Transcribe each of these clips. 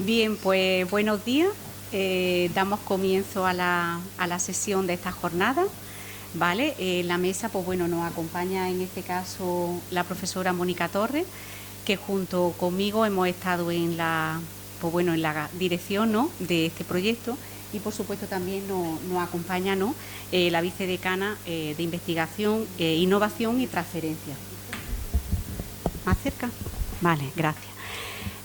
Bien, pues buenos días. Damos comienzo a la sesión de esta jornada. ¿Vale? En la mesa, pues bueno, nos acompaña en este caso la profesora Mónica Torres, que junto conmigo hemos estado en la dirección, ¿no?, de este proyecto, y por supuesto también nos acompaña, ¿no?, la vicedecana de Investigación, Innovación y Transferencia. ¿Más cerca? Vale, gracias.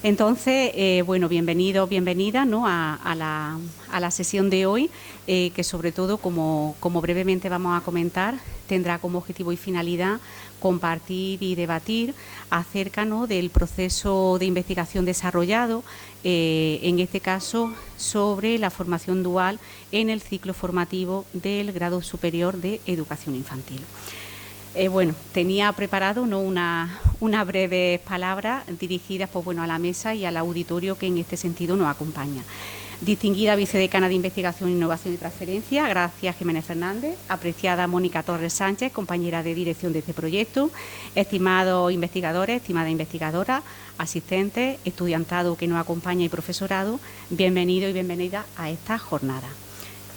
Entonces, bienvenida, ¿no?, a la sesión de hoy, que sobre todo, como brevemente vamos a comentar, tendrá como objetivo y finalidad compartir y debatir acerca, ¿no?, del proceso de investigación desarrollado, en este caso sobre la formación dual en el ciclo formativo del grado superior de educación infantil. Tenía preparado, ¿no?, unas breves palabras dirigidas, pues bueno, a la mesa y al auditorio que en este sentido nos acompaña. Distinguida vicedecana de Investigación, Innovación y Transferencia, Gracia Jiménez Fernández; apreciada Mónica Torres Sánchez, compañera de dirección de este proyecto; estimados investigadores, estimada investigadora, asistentes, estudiantado que nos acompaña y profesorado, bienvenido y bienvenida a esta jornada.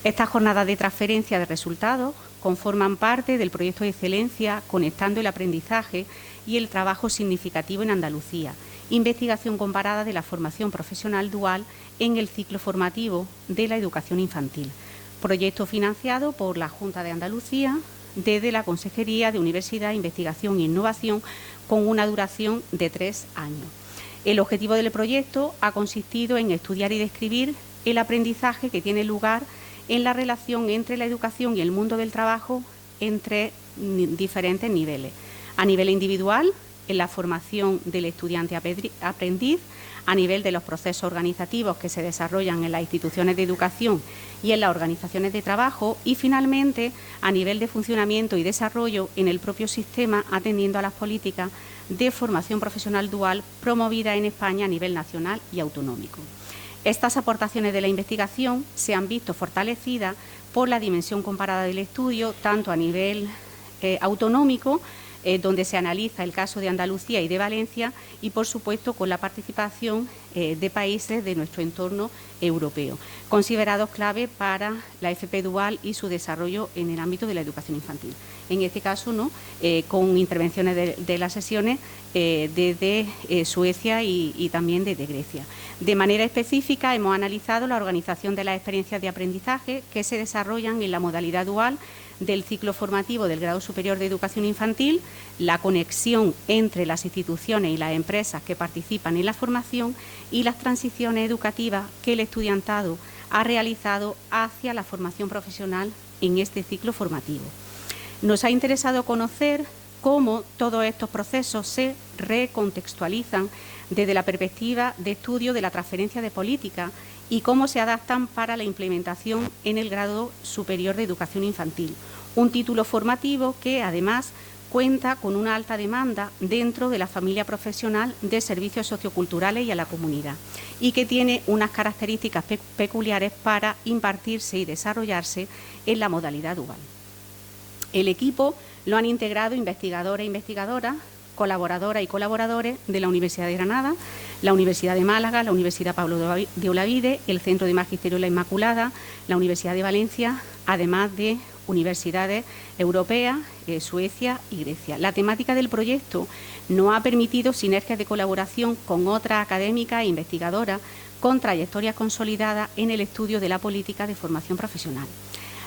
Estas jornadas de transferencia de resultados conforman parte del proyecto de excelencia Conectando el aprendizaje y el trabajo significativo en Andalucía, investigación comparada de la formación profesional dual en el ciclo formativo de la educación infantil, proyecto financiado por la Junta de Andalucía desde la Consejería de Universidad, Investigación e Innovación, con una duración de 3 años. El objetivo del proyecto ha consistido en estudiar y describir el aprendizaje que tiene lugar en la relación entre la educación y el mundo del trabajo entre diferentes niveles. A nivel individual, en la formación del estudiante aprendiz, a nivel de los procesos organizativos que se desarrollan en las instituciones de educación y en las organizaciones de trabajo, y finalmente a nivel de funcionamiento y desarrollo en el propio sistema, atendiendo a las políticas de formación profesional dual promovidas en España a nivel nacional y autonómico. Estas aportaciones de la investigación se han visto fortalecidas por la dimensión comparada del estudio, tanto a nivel autonómico, donde se analiza el caso de Andalucía y de Valencia, y por supuesto con la participación de países de nuestro entorno europeo, considerados clave para la FP dual y su desarrollo en el ámbito de la educación infantil. En este caso, ¿no?, con intervenciones de las sesiones desde Suecia y también desde Grecia. De manera específica, hemos analizado la organización de las experiencias de aprendizaje que se desarrollan en la modalidad dual del ciclo formativo del grado superior de educación infantil, la conexión entre las instituciones y las empresas que participan en la formación y las transiciones educativas que el estudiantado ha realizado hacia la formación profesional en este ciclo formativo. Nos ha interesado conocer cómo todos estos procesos se recontextualizan desde la perspectiva de estudio de la transferencia de política y cómo se adaptan para la implementación en el grado superior de educación infantil, un título formativo que además cuenta con una alta demanda dentro de la familia profesional de servicios socioculturales y a la comunidad, y que tiene unas características peculiares para impartirse y desarrollarse en la modalidad dual. El equipo lo han integrado investigadores e investigadoras, colaboradoras y colaboradores de la Universidad de Granada, la Universidad de Málaga, la Universidad Pablo de Olavide, el Centro de Magisterio La Inmaculada, la Universidad de Valencia, además de universidades europeas, Suecia y Grecia. La temática del proyecto nos ha permitido sinergias de colaboración con otras académicas e investigadoras con trayectorias consolidadas en el estudio de la política de formación profesional.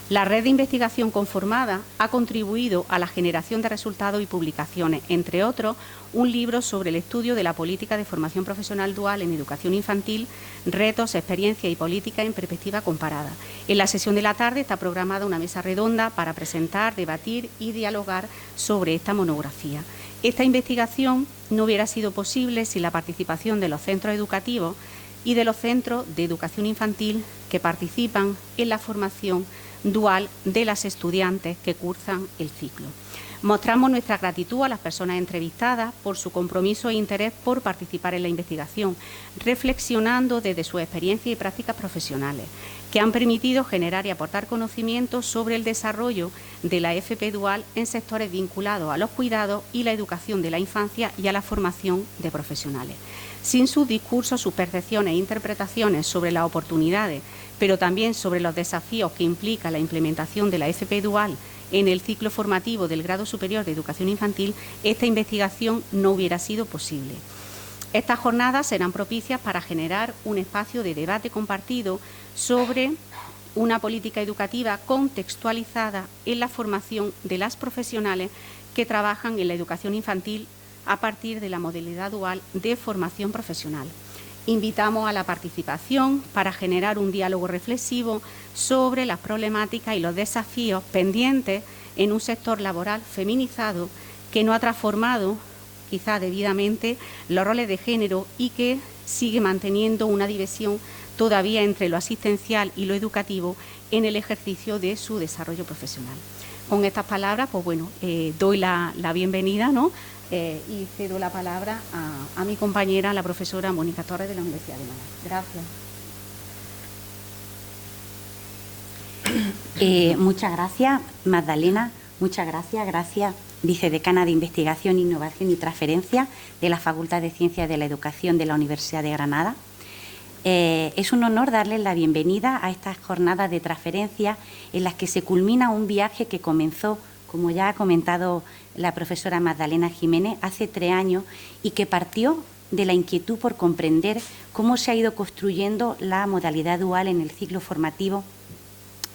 La red de investigación conformada ha contribuido a la generación de resultados y publicaciones, entre otros, un libro sobre el estudio de la política de formación profesional dual en educación infantil, retos, experiencias y política en perspectiva comparada. En la sesión de la tarde está programada una mesa redonda para presentar, debatir y dialogar sobre esta monografía. Esta investigación no hubiera sido posible sin la participación de los centros educativos y de los centros de educación infantil que participan en la formación dual de las estudiantes que cursan el ciclo. Mostramos nuestra gratitud a las personas entrevistadas por su compromiso e interés por participar en la investigación, reflexionando desde sus experiencias y prácticas profesionales, que han permitido generar y aportar conocimientos sobre el desarrollo de la FP dual en sectores vinculados a los cuidados y la educación de la infancia y a la formación de profesionales. Sin sus discursos, sus percepciones e interpretaciones sobre las oportunidades, pero también sobre los desafíos que implica la implementación de la FP dual en el ciclo formativo del grado superior de educación infantil, esta investigación no hubiera sido posible. Estas jornadas serán propicias para generar un espacio de debate compartido sobre una política educativa contextualizada en la formación de las profesionales que trabajan en la educación infantil a partir de la modalidad dual de formación profesional. Invitamos a la participación para generar un diálogo reflexivo sobre las problemáticas y los desafíos pendientes en un sector laboral feminizado que no ha transformado, quizá debidamente, los roles de género y que sigue manteniendo una división todavía entre lo asistencial y lo educativo en el ejercicio de su desarrollo profesional. Con estas palabras, pues bueno, doy la bienvenida, ¿no? Y cedo la palabra a mi compañera, la profesora Mónica Torres de la Universidad de Málaga. Gracias. Muchas gracias, Magdalena. Muchas gracias, vicedecana de Investigación, Innovación y Transferencia de la Facultad de Ciencias de la Educación de la Universidad de Granada. Es un honor darles la bienvenida a estas jornadas de transferencia en las que se culmina un viaje que comenzó, como ya ha comentado la profesora Magdalena Jiménez, hace 3 años y que partió de la inquietud por comprender cómo se ha ido construyendo la modalidad dual en el ciclo formativo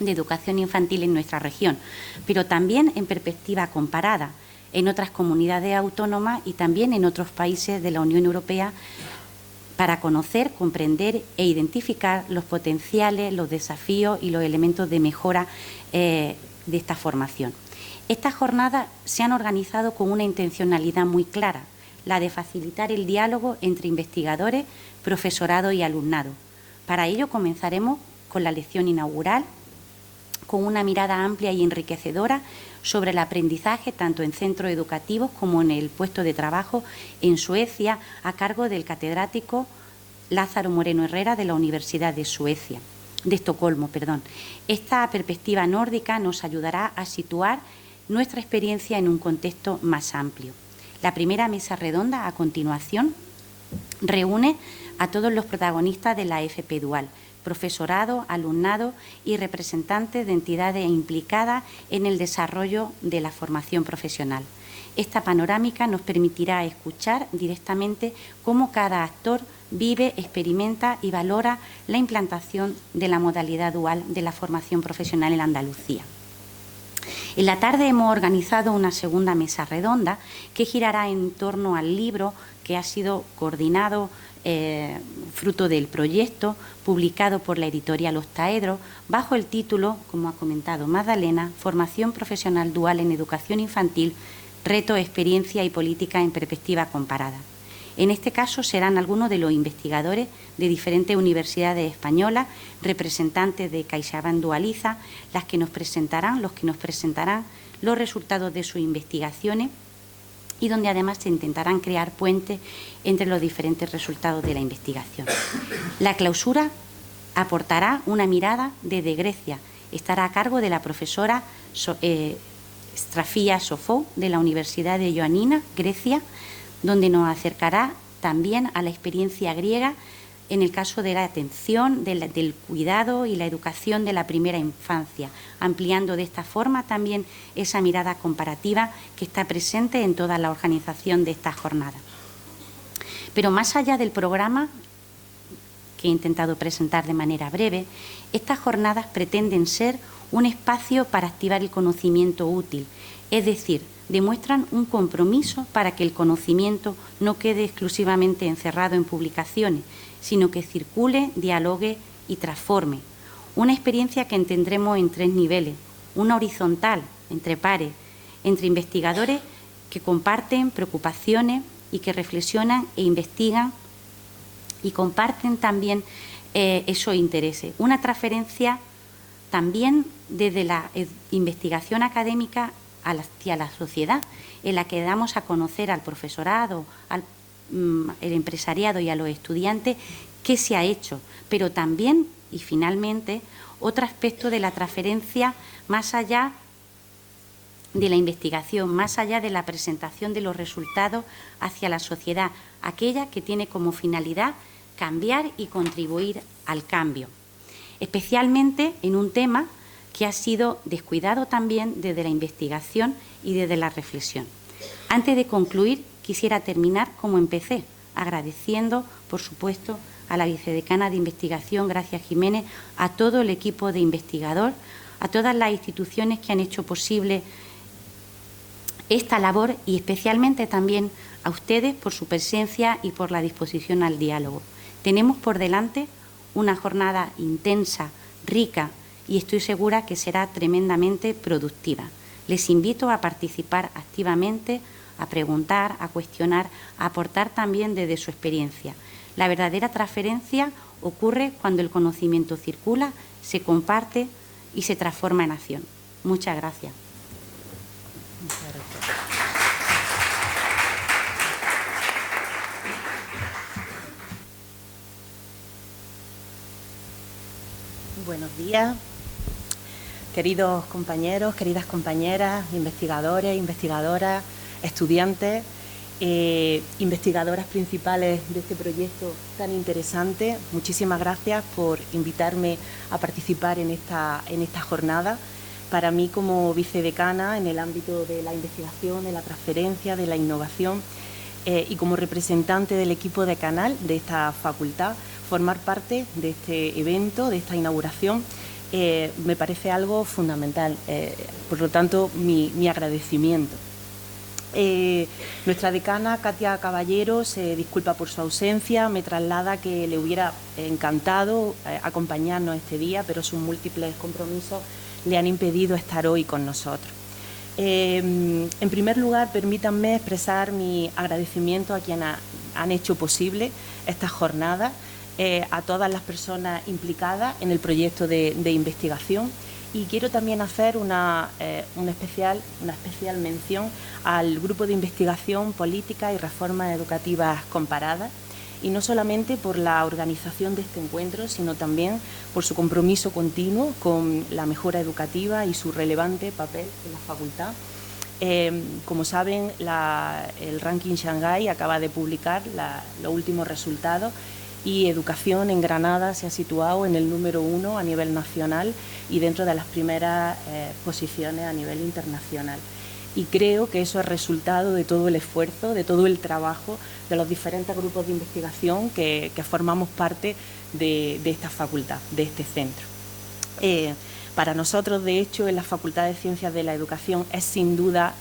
de educación infantil en nuestra región, pero también en perspectiva comparada en otras comunidades autónomas y también en otros países de la Unión Europea, para conocer, comprender e identificar los potenciales, los desafíos y los elementos de mejora de esta formación. Estas jornadas se han organizado con una intencionalidad muy clara, la de facilitar el diálogo entre investigadores, profesorado y alumnado. Para ello comenzaremos con la lección inaugural, con una mirada amplia y enriquecedora sobre el aprendizaje tanto en centros educativos como en el puesto de trabajo en Suecia, a cargo del catedrático Lázaro Moreno Herrera de la Universidad de Estocolmo. Esta perspectiva nórdica nos ayudará a situar nuestra experiencia en un contexto más amplio. La primera mesa redonda, a continuación, reúne a todos los protagonistas de la FP dual, profesorado, alumnado y representantes de entidades implicadas en el desarrollo de la formación profesional. Esta panorámica nos permitirá escuchar directamente cómo cada actor vive, experimenta y valora la implantación de la modalidad dual de la formación profesional en Andalucía. En la tarde hemos organizado una segunda mesa redonda que girará en torno al libro que ha sido coordinado fruto del proyecto publicado por la editorial Ostaedro bajo el título, como ha comentado Magdalena, Formación Profesional Dual en Educación Infantil, Reto, Experiencia y Política en Perspectiva Comparada. En este caso serán algunos de los investigadores de diferentes universidades españolas, representantes de CaixaBank Dualiza, los que nos presentarán los resultados de sus investigaciones y donde además se intentarán crear puentes entre los diferentes resultados de la investigación. La clausura aportará una mirada desde Grecia. Estará a cargo de la profesora Strafia Sofou de la Universidad de Ioannina, Grecia, donde nos acercará también a la experiencia griega en el caso de la atención, del cuidado y la educación de la primera infancia, ampliando de esta forma también esa mirada comparativa que está presente en toda la organización de esta jornada. Pero más allá del programa, que he intentado presentar de manera breve, estas jornadas pretenden ser un espacio para activar el conocimiento útil, es decir, demuestran un compromiso para que el conocimiento no quede exclusivamente encerrado en publicaciones, sino que circule, dialogue y transforme. Una experiencia que entendremos en 3 niveles, una horizontal, entre pares, entre investigadores que comparten preocupaciones y que reflexionan e investigan y comparten también esos intereses. Una transferencia también desde la investigación académica hacia la sociedad, en la que damos a conocer al profesorado, al empresariado y a los estudiantes qué se ha hecho, pero también, y finalmente, otro aspecto de la transferencia más allá de la investigación, más allá de la presentación de los resultados hacia la sociedad, aquella que tiene como finalidad cambiar y contribuir al cambio, especialmente en un tema que ha sido descuidado también desde la investigación y desde la reflexión. Antes de concluir, quisiera terminar como empecé, agradeciendo, por supuesto, a la vicedecana de Investigación, Gracia Jiménez, a todo el equipo de investigador, a todas las instituciones que han hecho posible esta labor y especialmente también a ustedes por su presencia y por la disposición al diálogo. Tenemos por delante una jornada intensa, rica y estoy segura que será tremendamente productiva. Les invito a participar activamente, a preguntar, a cuestionar, a aportar también desde su experiencia. La verdadera transferencia ocurre cuando el conocimiento circula, se comparte y se transforma en acción. Muchas gracias. Buenos días, queridos compañeros, queridas compañeras, investigadores, investigadoras, estudiantes, investigadoras principales de este proyecto tan interesante. Muchísimas gracias por invitarme a participar en esta jornada. Para mí, como vicedecana en el ámbito de la investigación, de la transferencia, de la innovación y como representante del equipo de Canal de esta facultad, formar parte de este evento, de esta inauguración, me parece algo fundamental. Por lo tanto, mi agradecimiento. Nuestra decana, Katia Caballero, se disculpa por su ausencia, me traslada que le hubiera encantado acompañarnos este día, pero sus múltiples compromisos le han impedido estar hoy con nosotros. En primer lugar, permítanme expresar mi agradecimiento a quienes han hecho posible esta jornada, a todas las personas implicadas en el proyecto de investigación, y quiero también hacer una especial mención al Grupo de Investigación, Política y Reformas Educativas Comparadas, y no solamente por la organización de este encuentro, sino también por su compromiso continuo con la mejora educativa y su relevante papel en la facultad. Como saben, el ranking Shanghái acaba de publicar los últimos resultados y educación en Granada se ha situado en el número 1 a nivel nacional y dentro de las primeras posiciones a nivel internacional. Y creo que eso es resultado de todo el esfuerzo, de todo el trabajo de los diferentes grupos de investigación que formamos parte de esta facultad, de este centro. Para nosotros, de hecho, en la Facultad de Ciencias de la Educación es sin duda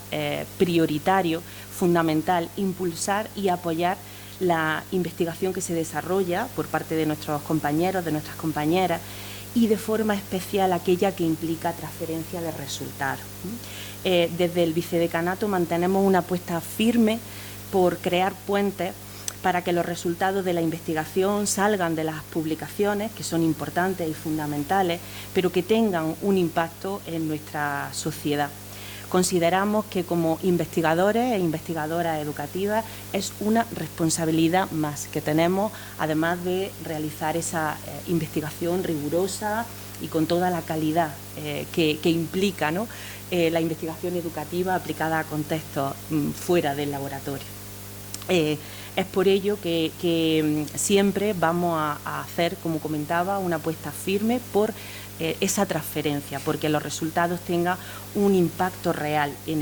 prioritario, fundamental, impulsar y apoyar la investigación que se desarrolla por parte de nuestros compañeros, de nuestras compañeras, y de forma especial aquella que implica transferencia de resultados. Desde el vicedecanato mantenemos una apuesta firme por crear puentes para que los resultados de la investigación salgan de las publicaciones, que son importantes y fundamentales, pero que tengan un impacto en nuestra sociedad. Consideramos que como investigadores e investigadoras educativas es una responsabilidad más que tenemos, además de realizar esa investigación rigurosa y con toda la calidad que implica, ¿no?, la investigación educativa aplicada a contextos fuera del laboratorio. Es por ello que siempre vamos a hacer, como comentaba, una apuesta firme por esa transferencia, porque los resultados tengan un impacto real en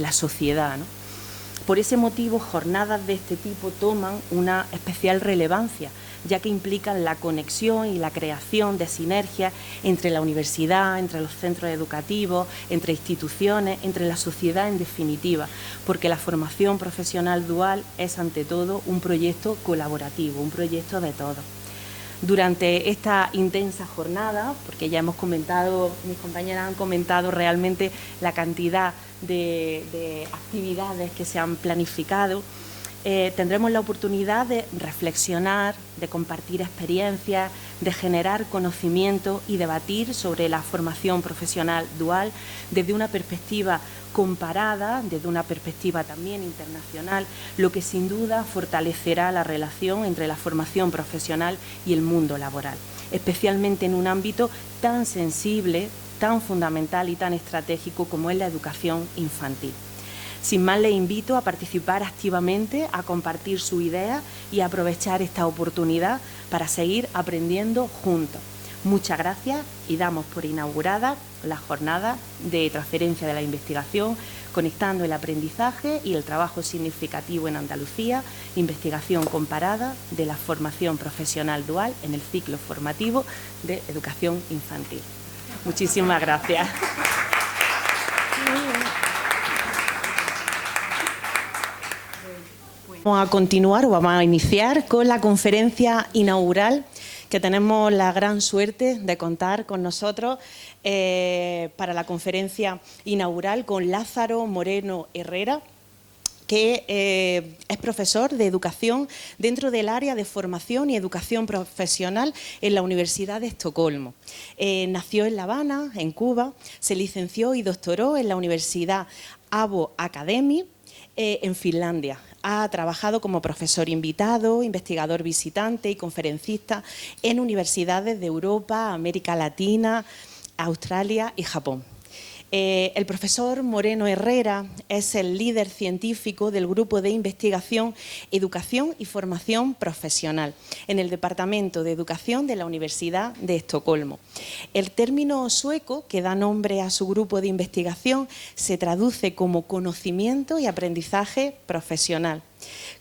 la sociedad, ¿no? Por ese motivo, jornadas de este tipo toman una especial relevancia, ya que implican la conexión y la creación de sinergias entre la universidad, entre los centros educativos, entre instituciones, entre la sociedad en definitiva, porque la formación profesional dual es ante todo un proyecto colaborativo, un proyecto de todos. Durante esta intensa jornada, porque ya hemos comentado, mis compañeras han comentado realmente la cantidad de actividades que se han planificado, tendremos la oportunidad de reflexionar, de compartir experiencias, de generar conocimiento y debatir sobre la formación profesional dual desde una perspectiva comparada, desde una perspectiva también internacional, lo que sin duda fortalecerá la relación entre la formación profesional y el mundo laboral, especialmente en un ámbito tan sensible, tan fundamental y tan estratégico como es la educación infantil. Sin más, les invito a participar activamente, a compartir su idea y a aprovechar esta oportunidad para seguir aprendiendo juntos. Muchas gracias y damos por inaugurada la jornada de transferencia de la investigación, conectando el aprendizaje y el trabajo significativo en Andalucía, investigación comparada de la formación profesional dual en el ciclo formativo de educación infantil. Muchísimas gracias. Vamos a continuar o vamos a iniciar con la conferencia inaugural, que tenemos la gran suerte de contar con nosotros para la conferencia inaugural con Lázaro Moreno Herrera, que es profesor de educación dentro del área de formación y educación profesional en la Universidad de Estocolmo. Nació en La Habana, en Cuba, se licenció y doctoró en la Universidad Abo Academy en Finlandia. Ha trabajado como profesor invitado, investigador visitante y conferencista en universidades de Europa, América Latina, Australia y Japón. El profesor Moreno Herrera es el líder científico del Grupo de Investigación, Educación y Formación Profesional en el Departamento de Educación de la Universidad de Estocolmo. El término sueco que da nombre a su grupo de investigación se traduce como conocimiento y aprendizaje profesional.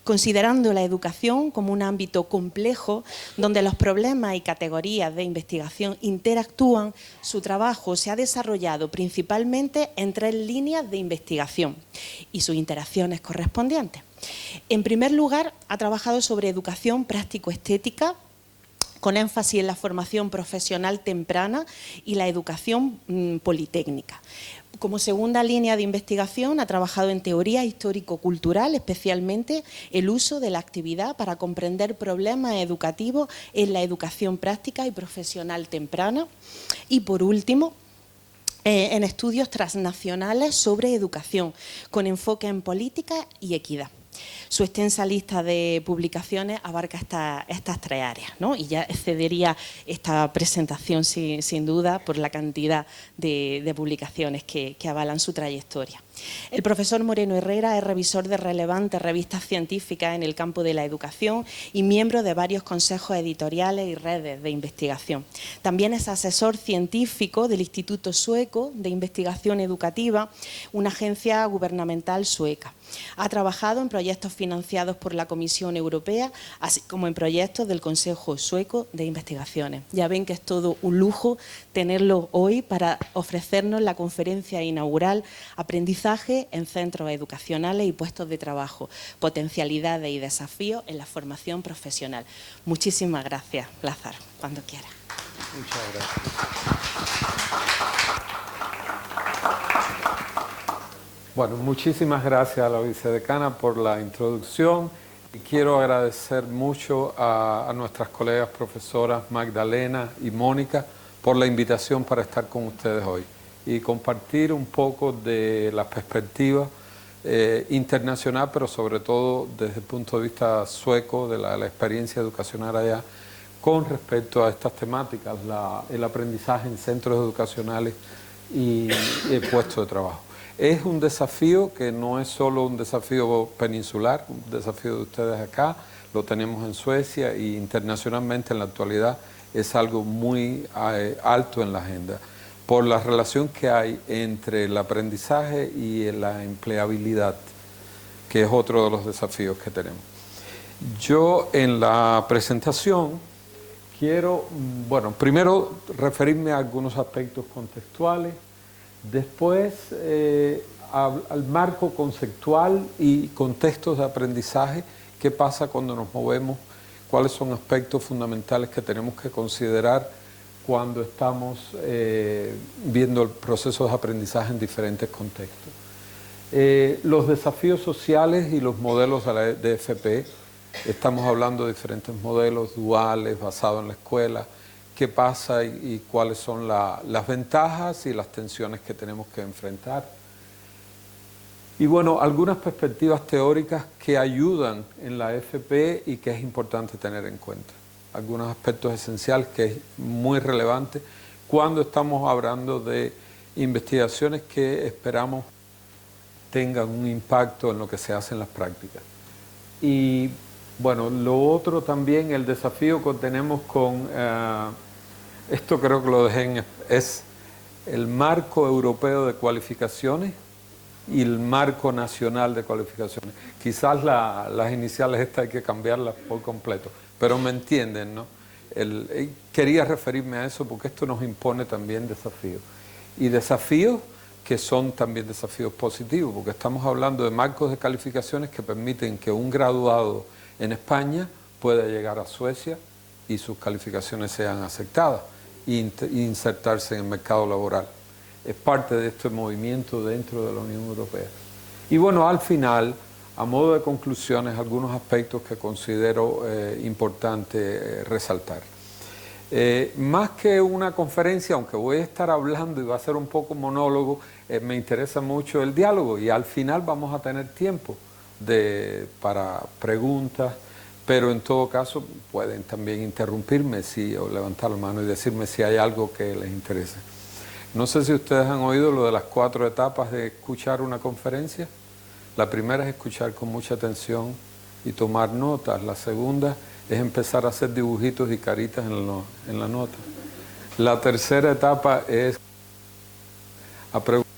Considerando la educación como un ámbito complejo donde los problemas y categorías de investigación interactúan, su trabajo se ha desarrollado principalmente en 3 líneas de investigación y sus interacciones correspondientes. En primer lugar, ha trabajado sobre educación práctico-estética, con énfasis en la formación profesional temprana y la educación politécnica. Como segunda línea de investigación ha trabajado en teoría histórico-cultural, especialmente el uso de la actividad para comprender problemas educativos en la educación práctica y profesional temprana. Y por último, en estudios transnacionales sobre educación, con enfoque en política y equidad. Su extensa lista de publicaciones abarca estas 3 áreas, ¿no? Y ya excedería esta presentación sin duda por la cantidad de publicaciones que avalan su trayectoria. El profesor Moreno Herrera es revisor de relevantes revistas científicas en el campo de la educación y miembro de varios consejos editoriales y redes de investigación. También es asesor científico del Instituto Sueco de Investigación Educativa, una agencia gubernamental sueca. Ha trabajado en proyectos financiados por la Comisión Europea, así como en proyectos del Consejo Sueco de Investigaciones. Ya ven que es todo un lujo tenerlo hoy para ofrecernos la conferencia inaugural Aprendizaje en centros educacionales y puestos de trabajo, potencialidades y desafíos en la formación profesional. Muchísimas gracias, Lázaro, cuando quiera. Muchas gracias. Bueno, muchísimas gracias a la vicedecana por la introducción y quiero agradecer mucho a nuestras colegas profesoras Magdalena y Mónica por la invitación para estar con ustedes hoy y compartir un poco de la perspectiva internacional, pero sobre todo desde el punto de vista sueco, de la experiencia educacional allá, con respecto a estas temáticas, el aprendizaje en centros educacionales y el puesto de trabajo. Es un desafío que no es solo un desafío peninsular, un desafío de ustedes acá, lo tenemos en Suecia y internacionalmente en la actualidad es algo muy alto en la agenda, por la relación que hay entre el aprendizaje y la empleabilidad, que es otro de los desafíos que tenemos. Yo en la presentación quiero, bueno, primero referirme a algunos aspectos contextuales, después al marco conceptual y contextos de aprendizaje, qué pasa cuando nos movemos, cuáles son aspectos fundamentales que tenemos que considerar cuando estamos viendo el proceso de aprendizaje en diferentes contextos. Los desafíos sociales y los modelos de FP, estamos hablando de diferentes modelos duales basados en la escuela, qué pasa y cuáles son las ventajas y las tensiones que tenemos que enfrentar. Y bueno, algunas perspectivas teóricas que ayudan en la FP y que es importante tener en cuenta. Algunos aspectos esenciales que es muy relevante cuando estamos hablando de investigaciones que esperamos tengan un impacto en lo que se hace en las prácticas. Y bueno, lo otro también, el desafío que tenemos con, esto creo que lo dejé es el marco europeo de cualificaciones y el marco nacional de cualificaciones. Quizás las iniciales estas hay que cambiarlas por completo, pero me entienden, ¿no? Quería referirme a eso porque esto nos impone también desafíos. Y desafíos que son también desafíos positivos, porque estamos hablando de marcos de calificaciones que permiten que un graduado en España pueda llegar a Suecia y sus calificaciones sean aceptadas e insertarse en el mercado laboral. Es parte de este movimiento dentro de la Unión Europea. Y bueno, al final, a modo de conclusiones, algunos aspectos que considero importante resaltar. Más que una conferencia, aunque voy a estar hablando y va a ser un poco monólogo, me interesa mucho el diálogo y al final vamos a tener tiempo para preguntas, pero en todo caso pueden también interrumpirme o levantar la mano y decirme si hay algo que les interese. No sé si ustedes han oído lo de las 4 etapas de escuchar una conferencia. La primera es escuchar con mucha atención y tomar notas. La segunda es empezar a hacer dibujitos y caritas en la nota. La tercera etapa es a preguntar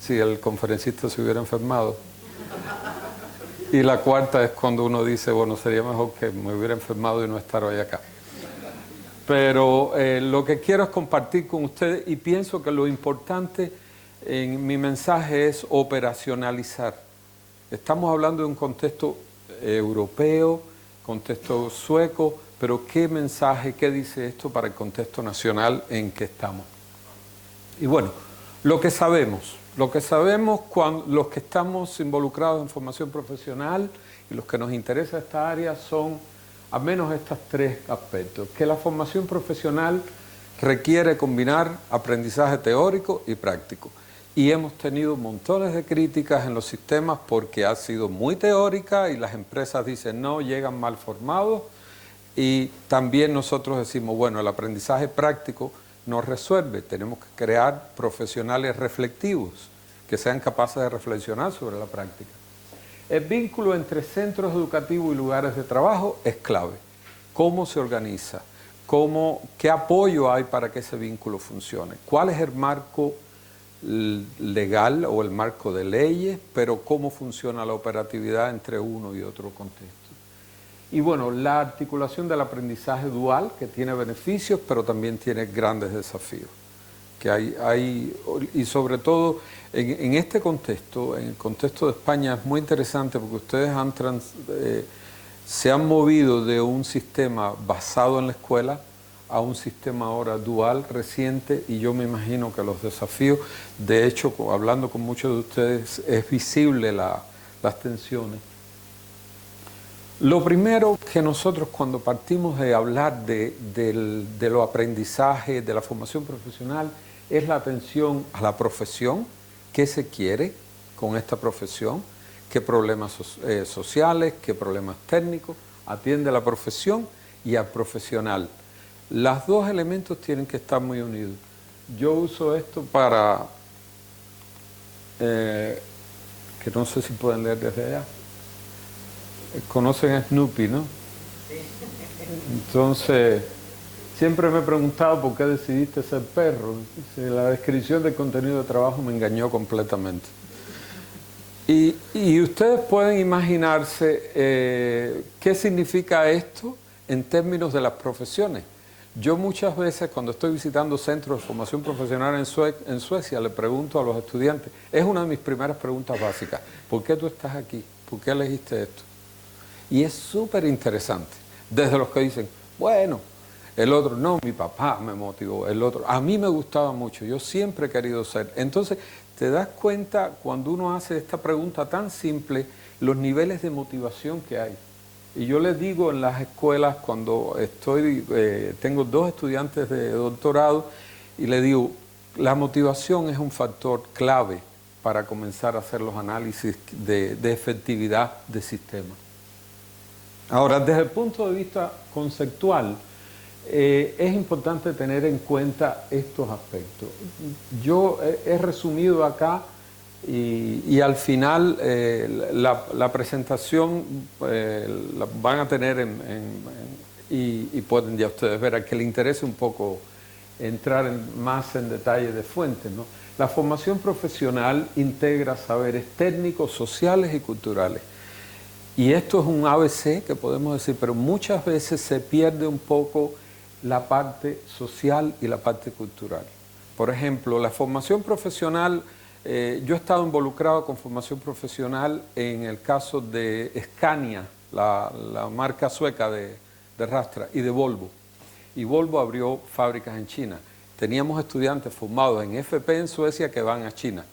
si el conferencista se hubiera enfermado. Y la cuarta es cuando uno dice, bueno, sería mejor que me hubiera enfermado y no estar hoy acá. Pero lo que quiero es compartir con ustedes y pienso que lo importante en mi mensaje es operacionalizar. Estamos hablando de un contexto europeo, contexto sueco, pero ¿qué mensaje, qué dice esto para el contexto nacional en que estamos? Y bueno, lo que sabemos cuando los que estamos involucrados en formación profesional y los que nos interesa esta área son al menos estos 3 aspectos, que la formación profesional requiere combinar aprendizaje teórico y práctico. Y hemos tenido montones de críticas en los sistemas porque ha sido muy teórica y las empresas dicen no, llegan mal formados. Y también nosotros decimos, bueno, el aprendizaje práctico no resuelve, tenemos que crear profesionales reflectivos que sean capaces de reflexionar sobre la práctica. El vínculo entre centros educativos y lugares de trabajo es clave. ¿Cómo se organiza? ¿Qué apoyo hay para que ese vínculo funcione? ¿Cuál es el marco legal o el marco de leyes, pero cómo funciona la operatividad entre uno y otro contexto? Y bueno, la articulación del aprendizaje dual, que tiene beneficios, pero también tiene grandes desafíos. Y sobre todo en este contexto, en el contexto de España, es muy interesante porque ustedes se han movido de un sistema basado en la escuela a un sistema ahora dual, reciente, y yo me imagino que los desafíos, de hecho, hablando con muchos de ustedes, es visible las tensiones. Lo primero que nosotros cuando partimos de hablar de los aprendizajes, de la formación profesional, es la atención a la profesión, qué se quiere con esta profesión, qué problemas sociales, qué problemas técnicos, atiende a la profesión y al profesional. Los 2 elementos tienen que estar muy unidos. Yo uso esto para, que no sé si pueden leer desde allá. Conocen a Snoopy, ¿no? Entonces, siempre me he preguntado por qué decidiste ser perro. La descripción del contenido de trabajo me engañó completamente. Y ustedes pueden imaginarse qué significa esto en términos de las profesiones. Yo muchas veces cuando estoy visitando centros de formación profesional en Suecia le pregunto a los estudiantes, es una de mis primeras preguntas básicas, ¿por qué tú estás aquí? ¿Por qué elegiste esto? Y es súper interesante, desde los que dicen, bueno, el otro, no, mi papá me motivó, el otro, a mí me gustaba mucho, yo siempre he querido ser. Entonces, te das cuenta cuando uno hace esta pregunta tan simple, los niveles de motivación que hay. Y yo les digo en las escuelas, cuando tengo 2 estudiantes de doctorado, y les digo, la motivación es un factor clave para comenzar a hacer los análisis de efectividad de sistemas. Ahora, desde el punto de vista conceptual, es importante tener en cuenta estos aspectos. Yo he resumido acá y al final la presentación la van a tener y pueden ya ustedes ver a que le interese un poco entrar más en detalle de fuentes, ¿no? La formación profesional integra saberes técnicos, sociales y culturales. Y esto es un ABC que podemos decir, pero muchas veces se pierde un poco la parte social y la parte cultural. Por ejemplo, la formación profesional, yo he estado involucrado con formación profesional en el caso de Scania, la marca sueca de rastra, y de Volvo. Y Volvo abrió fábricas en China. Teníamos estudiantes formados en FP en Suecia que van a China,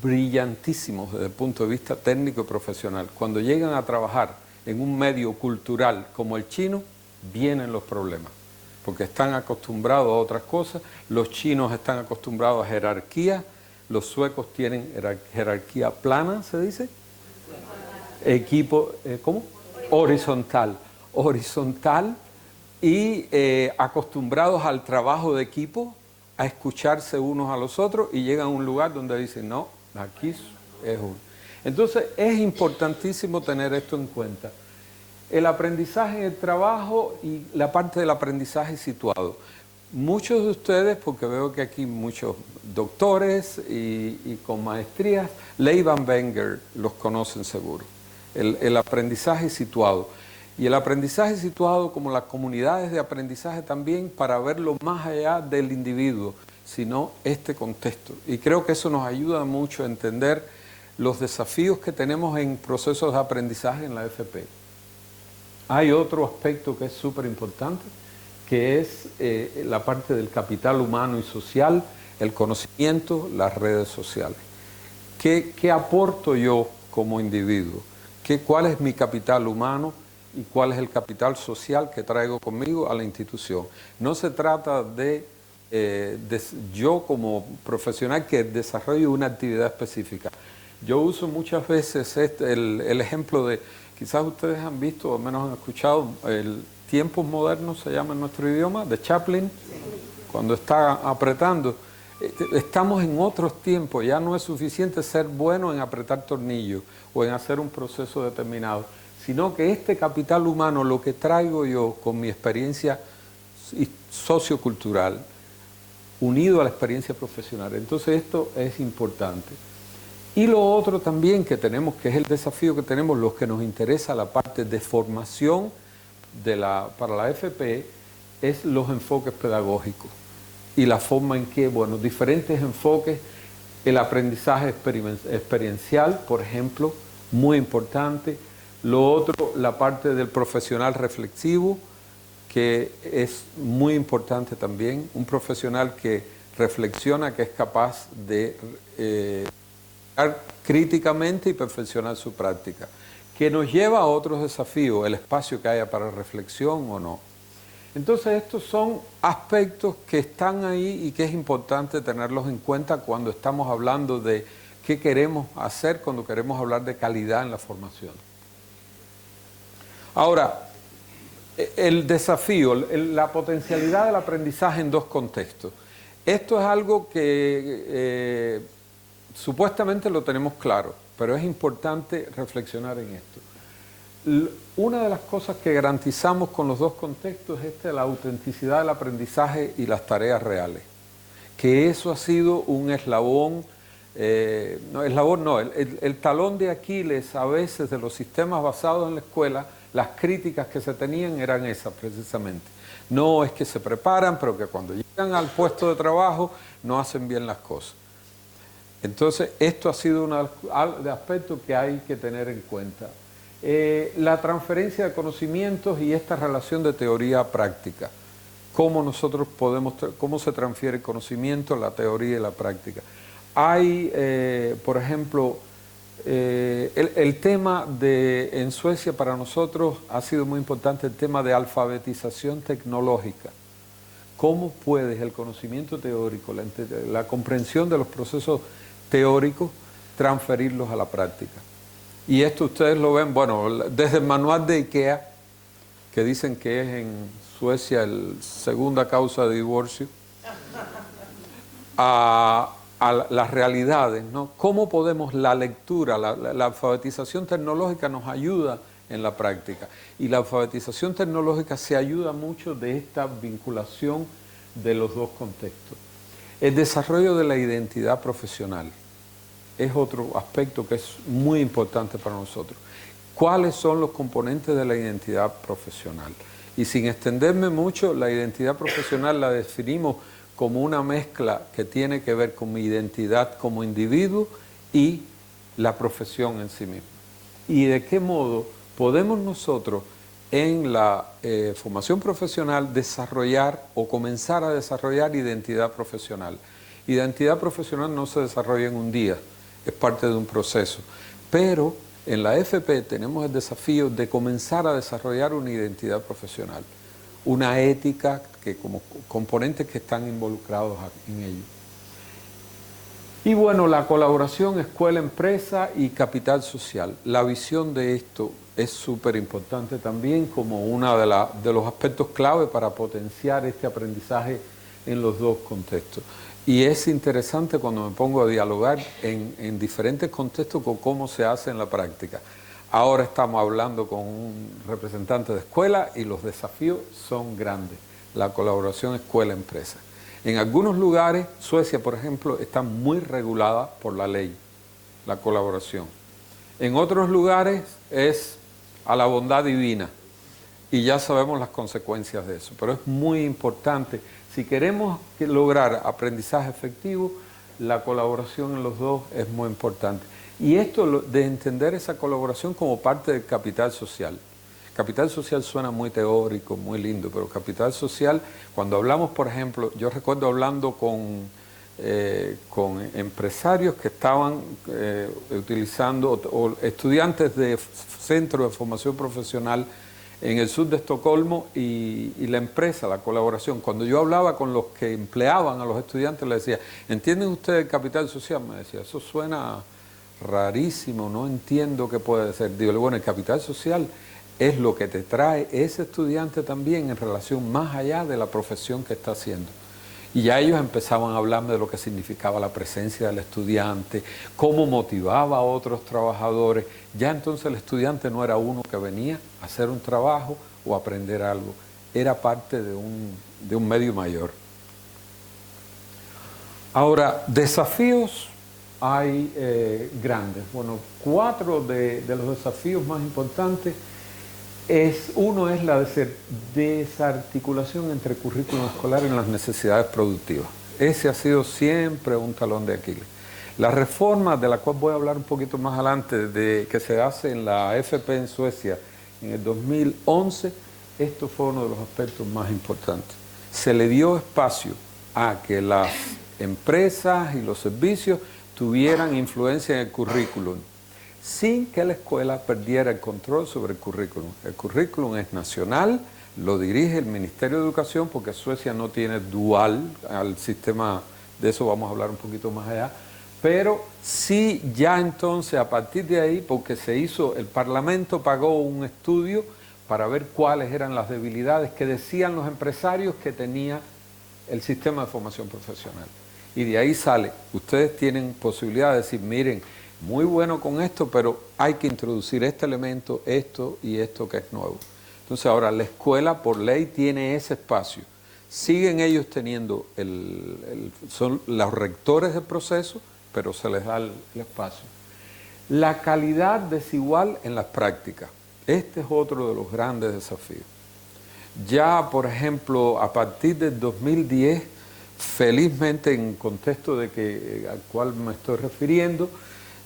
brillantísimos desde el punto de vista técnico y profesional. Cuando llegan a trabajar en un medio cultural como el chino, vienen los problemas, porque están acostumbrados a otras cosas. Los chinos están acostumbrados a jerarquía, los suecos tienen jerarquía plana, ¿se dice? Equipo, ¿cómo? Horizontal y acostumbrados al trabajo de equipo, a escucharse unos a los otros, y llegan a un lugar donde dicen, no, aquí es uno. Entonces es importantísimo tener esto en cuenta. El aprendizaje en el trabajo y la parte del aprendizaje situado. Muchos de ustedes, porque veo que aquí muchos doctores y con maestrías, Leiban Wenger los conocen seguro. El aprendizaje situado. Y el aprendizaje situado, como las comunidades de aprendizaje también, para verlo más allá del individuo, sino este contexto. Y creo que eso nos ayuda mucho a entender los desafíos que tenemos en procesos de aprendizaje en la FP. Hay otro aspecto que es súper importante, que es la parte del capital humano y social, el conocimiento, las redes sociales. ¿Qué aporto yo como individuo? ¿Cuál es mi capital humano y cuál es el capital social que traigo conmigo a la institución? No se trata de yo como profesional que desarrollo una actividad específica. Yo uso muchas veces el ejemplo de, quizás ustedes han visto o menos han escuchado, el Tiempos Modernos se llama en nuestro idioma, de Chaplin, cuando está apretando. Estamos en otros tiempos, ya no es suficiente ser bueno en apretar tornillos o en hacer un proceso determinado, sino que este capital humano, lo que traigo yo con mi experiencia sociocultural, unido a la experiencia profesional. Entonces esto es importante. Y lo otro también que tenemos, que es el desafío que tenemos, los que nos interesa la parte de formación para la FP, es los enfoques pedagógicos y la forma en que, bueno, diferentes enfoques, el aprendizaje experiencial, por ejemplo, muy importante. Lo otro, la parte del profesional reflexivo, que es muy importante también, un profesional que reflexiona, que es capaz de críticamente y perfeccionar su práctica, que nos lleva a otros desafíos, el espacio que haya para reflexión o no. Entonces estos son aspectos que están ahí y que es importante tenerlos en cuenta cuando estamos hablando de qué queremos hacer, cuando queremos hablar de calidad en la formación. Ahora, el desafío, la potencialidad del aprendizaje en dos contextos. Esto es algo que supuestamente lo tenemos claro, pero es importante reflexionar en esto. Una de las cosas que garantizamos con los dos contextos es la autenticidad del aprendizaje y las tareas reales. Que eso ha sido un eslabón, el talón de Aquiles a veces de los sistemas basados en la escuela. Las críticas que se tenían eran esas precisamente. No es que se preparan, pero que cuando llegan al puesto de trabajo no hacen bien las cosas. Entonces, esto ha sido uno de aspectos que hay que tener en cuenta. La transferencia de conocimientos y esta relación de teoría a práctica. Cómo se transfiere el conocimiento, la teoría y la práctica. Hay, por ejemplo, el tema en Suecia para nosotros ha sido muy importante el tema de alfabetización tecnológica. ¿Cómo puedes el conocimiento teórico, la comprensión de los procesos teóricos, transferirlos a la práctica? Y esto ustedes lo ven, bueno, desde el manual de IKEA, que dicen que es en Suecia la segunda causa de divorcio, a las realidades, ¿no? ¿Cómo podemos la lectura, la alfabetización tecnológica nos ayuda en la práctica? Y la alfabetización tecnológica se ayuda mucho de esta vinculación de los dos contextos. El desarrollo de la identidad profesional es otro aspecto que es muy importante para nosotros. ¿Cuáles son los componentes de la identidad profesional? Y sin extenderme mucho, la identidad profesional la definimos como una mezcla que tiene que ver con mi identidad como individuo y la profesión en sí misma. Y de qué modo podemos nosotros en la formación profesional desarrollar o comenzar a desarrollar identidad profesional. Identidad profesional no se desarrolla en un día, es parte de un proceso, pero en la FP tenemos el desafío de comenzar a desarrollar una identidad profesional, una ética que como componentes que están involucrados en ello. Y bueno, la colaboración escuela-empresa y capital social. La visión de esto es súper importante también como uno de los aspectos clave para potenciar este aprendizaje en los dos contextos. Y es interesante cuando me pongo a dialogar en diferentes contextos con cómo se hace en la práctica. Ahora estamos hablando con un representante de escuela y los desafíos son grandes. La colaboración escuela-empresa. En algunos lugares, Suecia por ejemplo, está muy regulada por la ley, la colaboración. En otros lugares es a la bondad divina y ya sabemos las consecuencias de eso. Pero es muy importante, si queremos lograr aprendizaje efectivo, la colaboración en los dos es muy importante. Y esto de entender esa colaboración como parte del capital social. Capital social suena muy teórico, muy lindo, pero capital social, cuando hablamos, por ejemplo, yo recuerdo hablando con empresarios que estaban utilizando, o estudiantes de centros de formación profesional en el sur de Estocolmo y la empresa, la colaboración. Cuando yo hablaba con los que empleaban a los estudiantes, les decía, ¿entienden ustedes el capital social? Me decía, eso suena rarísimo, no entiendo qué puede ser. Digo, bueno, el capital social es lo que te trae ese estudiante también en relación más allá de la profesión que está haciendo. Y ya ellos empezaban a hablarme de lo que significaba la presencia del estudiante, cómo motivaba a otros trabajadores. Ya entonces el estudiante no era uno que venía a hacer un trabajo o aprender algo, era parte de un medio mayor. Ahora, desafíos hay grandes. Bueno, 4 de los desafíos más importantes. Uno es la desarticulación entre currículum escolar y las necesidades productivas. Ese ha sido siempre un talón de Aquiles. La reforma, de la cual voy a hablar un poquito más adelante, que se hace en la FP en Suecia en el 2011, esto fue uno de los aspectos más importantes. Se le dio espacio a que las empresas y los servicios tuvieran influencia en el currículum, sin que la escuela perdiera el control sobre el currículum. El currículum es nacional, lo dirige el Ministerio de Educación, porque Suecia no tiene dual al sistema, de eso vamos a hablar un poquito más allá, pero sí ya entonces a partir de ahí, porque el Parlamento pagó un estudio para ver cuáles eran las debilidades que decían los empresarios que tenía el sistema de formación profesional. Y de ahí sale, ustedes tienen posibilidad de decir, miren, muy bueno con esto, pero hay que introducir este elemento, esto y esto que es nuevo. Entonces ahora la escuela por ley tiene ese espacio. Siguen ellos teniendo, son los rectores del proceso, pero se les da el espacio. La calidad desigual en las prácticas. Este es otro de los grandes desafíos. Ya, por ejemplo, a partir del 2010, felizmente en el contexto al cual me estoy refiriendo,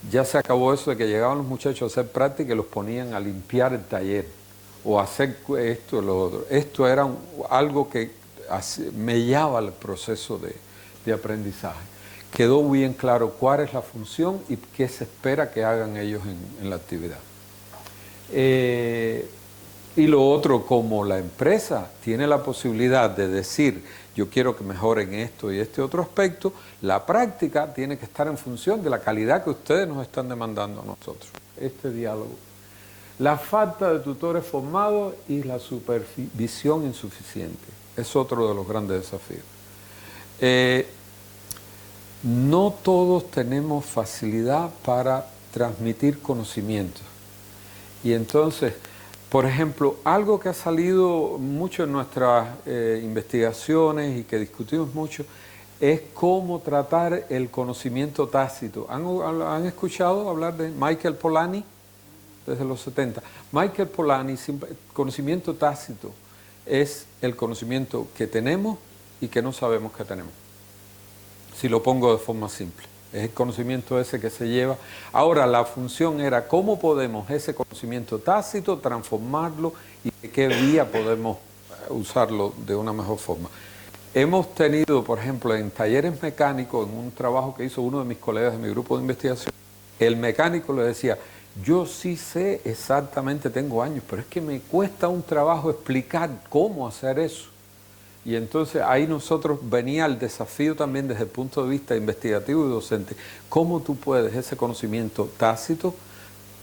ya se acabó eso de que llegaban los muchachos a hacer práctica y los ponían a limpiar el taller o a hacer esto o lo otro. Esto era algo que mellaba el proceso de aprendizaje. Quedó bien claro cuál es la función y qué se espera que hagan ellos en la actividad. Y lo otro, como la empresa tiene la posibilidad de decir, yo quiero que mejoren esto y este otro aspecto, la práctica tiene que estar en función de la calidad que ustedes nos están demandando a nosotros. Este diálogo. La falta de tutores formados y la supervisión insuficiente. Es otro de los grandes desafíos. No todos tenemos facilidad para transmitir conocimientos. Y entonces, por ejemplo, algo que ha salido mucho en nuestras investigaciones y que discutimos mucho es cómo tratar el conocimiento tácito. ¿Han escuchado hablar de Michael Polanyi? Desde los 70. Michael Polanyi, conocimiento tácito, es el conocimiento que tenemos y que no sabemos que tenemos. Si lo pongo de forma simple. Es el conocimiento ese que se lleva. Ahora, la función era cómo podemos ese conocimiento tácito transformarlo y de qué vía podemos usarlo de una mejor forma. Hemos tenido, por ejemplo, en talleres mecánicos, en un trabajo que hizo uno de mis colegas de mi grupo de investigación, el mecánico le decía, yo sí sé exactamente, tengo años, pero es que me cuesta un trabajo explicar cómo hacer eso. Y entonces ahí nosotros venía el desafío también desde el punto de vista investigativo y docente. ¿Cómo tú puedes ese conocimiento tácito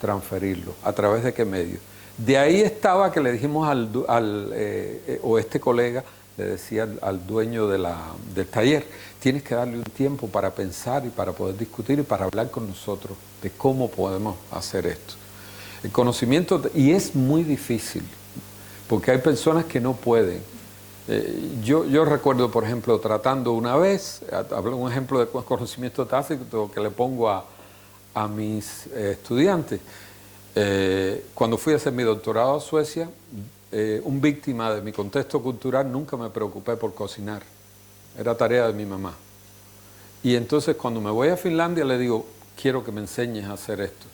transferirlo? ¿A través de qué medio? De ahí estaba que le dijimos o este colega le decía al dueño del taller, tienes que darle un tiempo para pensar y para poder discutir y para hablar con nosotros de cómo podemos hacer esto. El conocimiento, y es muy difícil, porque hay personas que no pueden. Yo recuerdo, por ejemplo, tratando una vez, un ejemplo de conocimiento tácito que le pongo a mis estudiantes. Cuando fui a hacer mi doctorado a Suecia, un víctima de mi contexto cultural, nunca me preocupé por cocinar. Era tarea de mi mamá. Y entonces cuando me voy a Finlandia le digo, quiero que me enseñes a hacer esto.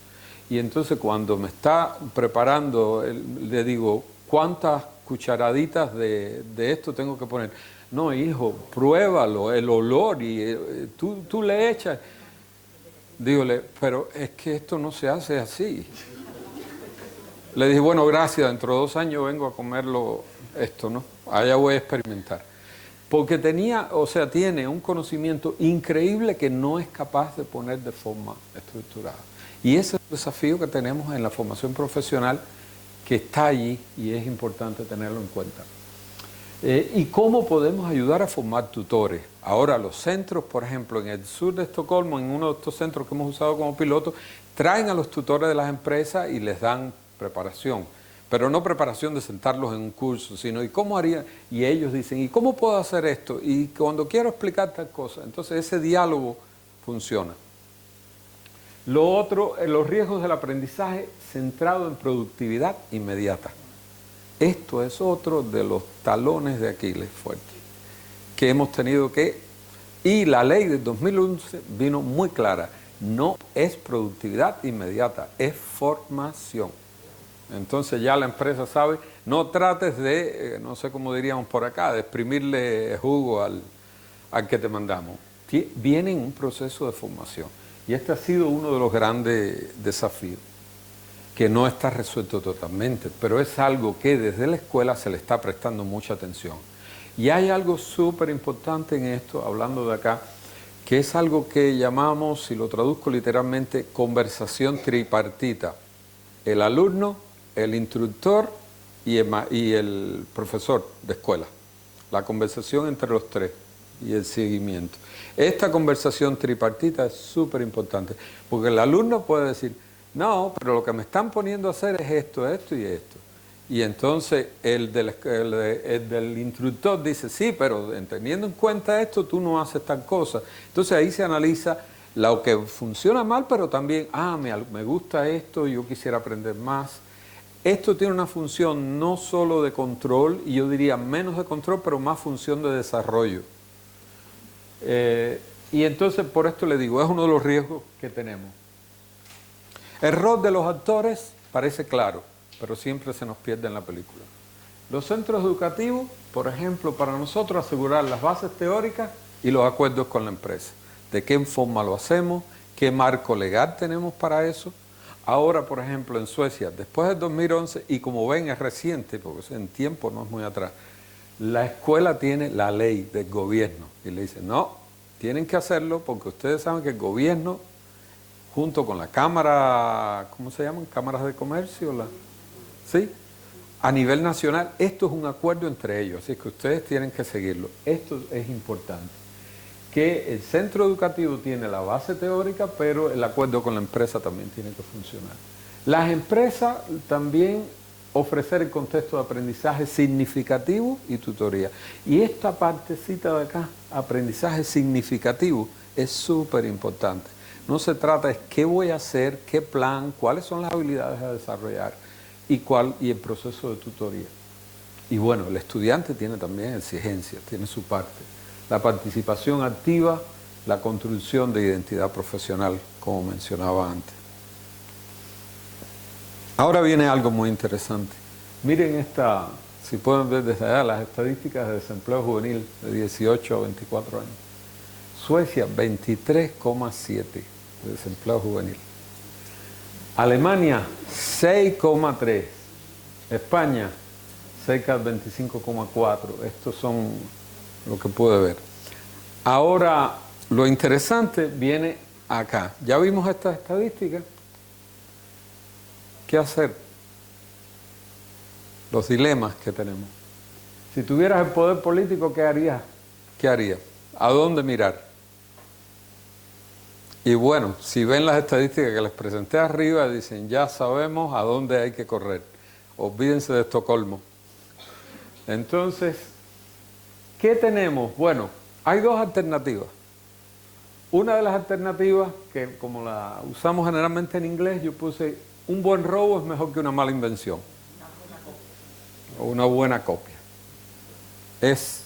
Y entonces cuando me está preparando, le digo, ¿cuántas cucharaditas de esto tengo que poner? No, hijo, pruébalo, el olor, y tú le echas. Dígole, pero es que esto no se hace así. Le dije, bueno, gracias, dentro de 2 años vengo a comerlo esto, ¿no? Allá voy a experimentar. Porque tiene un conocimiento increíble que no es capaz de poner de forma estructurada. Y ese es el desafío que tenemos en la formación profesional, que está allí y es importante tenerlo en cuenta. ¿Y cómo podemos ayudar a formar tutores? Ahora los centros, por ejemplo, en el sur de Estocolmo, en uno de estos centros que hemos usado como piloto, traen a los tutores de las empresas y les dan preparación. Pero no preparación de sentarlos en un curso, sino ¿y cómo haría? Y ellos dicen, ¿y cómo puedo hacer esto? Y cuando quiero explicar tal cosa, entonces ese diálogo funciona. Lo otro, los riesgos del aprendizaje centrado en productividad inmediata. Esto es otro de los talones de Aquiles fuertes que hemos tenido que, y la ley de 2011 vino muy clara, no es productividad inmediata, es formación. Entonces ya la empresa sabe, no trates de, no sé cómo diríamos por acá, de exprimirle jugo al que te mandamos. Viene en un proceso de formación. Y este ha sido uno de los grandes desafíos, que no está resuelto totalmente, pero es algo que desde la escuela se le está prestando mucha atención. Y hay algo súper importante en esto, hablando de acá, que es algo que llamamos, si lo traduzco literalmente, conversación tripartita. El alumno, el instructor y el profesor de escuela. La conversación entre los tres y el seguimiento. Esta conversación tripartita es súper importante, porque el alumno puede decir, no, pero lo que me están poniendo a hacer es esto, esto y esto. Y entonces el del instructor dice, sí, pero teniendo en cuenta esto, tú no haces tal cosa. Entonces ahí se analiza lo que funciona mal, pero también, me gusta esto, yo quisiera aprender más. Esto tiene una función no solo de control, y yo diría menos de control, pero más función de desarrollo. Y entonces por esto le digo, es uno de los riesgos que tenemos. El rol de los actores parece claro, pero siempre se nos pierde en la película. Los centros educativos, por ejemplo, para nosotros asegurar las bases teóricas y los acuerdos con la empresa. De qué forma lo hacemos, qué marco legal tenemos para eso. Ahora, por ejemplo, en Suecia, después del 2011, y como ven es reciente, porque en tiempo no es muy atrás, la escuela tiene la ley del gobierno y le dice, no, tienen que hacerlo porque ustedes saben que el gobierno, junto con la cámara, ¿cómo se llaman? Cámaras de comercio, ¿sí? A nivel nacional, esto es un acuerdo entre ellos, así que ustedes tienen que seguirlo. Esto es importante, que el centro educativo tiene la base teórica, pero el acuerdo con la empresa también tiene que funcionar. Las empresas también ofrecer el contexto de aprendizaje significativo y tutoría. Y esta partecita de acá, aprendizaje significativo, es súper importante. No se trata de qué voy a hacer, qué plan, cuáles son las habilidades a desarrollar y el proceso de tutoría. Y bueno, el estudiante tiene también exigencias, tiene su parte. La participación activa, la construcción de identidad profesional, como mencionaba antes. Ahora viene algo muy interesante. Miren esta, si pueden ver desde allá, las estadísticas de desempleo juvenil de 18 a 24 años. Suecia, 23,7 de desempleo juvenil. Alemania, 6,3. España, cerca del 25,4. Estos son lo que pude ver. Ahora, lo interesante viene acá. Ya vimos estas estadísticas. ¿Qué hacer? Los dilemas que tenemos. Si tuvieras el poder político, ¿qué harías? ¿Qué harías? ¿A dónde mirar? Y bueno, si ven las estadísticas que les presenté arriba, dicen, ya sabemos a dónde hay que correr. Olvídense de Estocolmo. Entonces, ¿qué tenemos? Bueno, hay dos alternativas. Una de las alternativas, que como la usamos generalmente en inglés, yo puse, un buen robo es mejor que una mala invención. O una buena copia. Es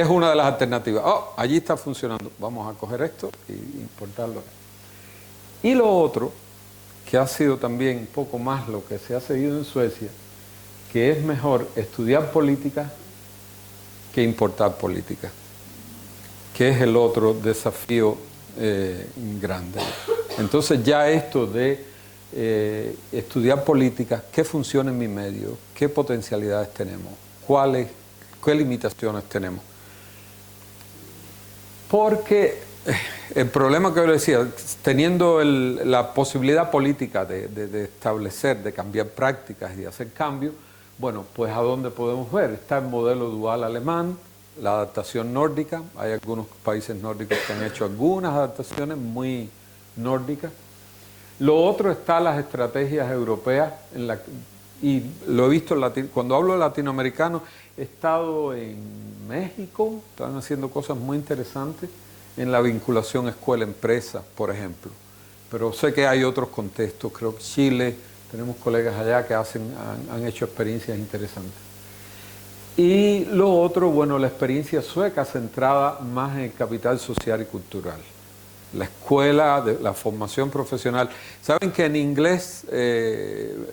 una de las alternativas. Oh, allí está funcionando. Vamos a coger esto y importarlo. Y lo otro, que ha sido también un poco más lo que se ha seguido en Suecia, que es mejor estudiar política que importar política, que es el otro desafío grande. Entonces ya esto de estudiar política, qué funciona en mi medio, qué potencialidades tenemos, qué limitaciones tenemos. Porque el problema que yo le decía, teniendo la posibilidad política de establecer, de cambiar prácticas y de hacer cambios, bueno, pues ¿a dónde podemos ver? Está el modelo dual alemán, la adaptación nórdica. Hay algunos países nórdicos que han hecho algunas adaptaciones muy nórdicas. Lo otro está las estrategias europeas, y lo he visto cuando hablo de latinoamericanos, he estado en México, están haciendo cosas muy interesantes en la vinculación escuela-empresa, por ejemplo. Pero sé que hay otros contextos, creo que Chile, tenemos colegas allá que han hecho experiencias interesantes. Y lo otro, bueno, la experiencia sueca centrada más en el capital social y cultural. La escuela, la formación profesional. Saben que en inglés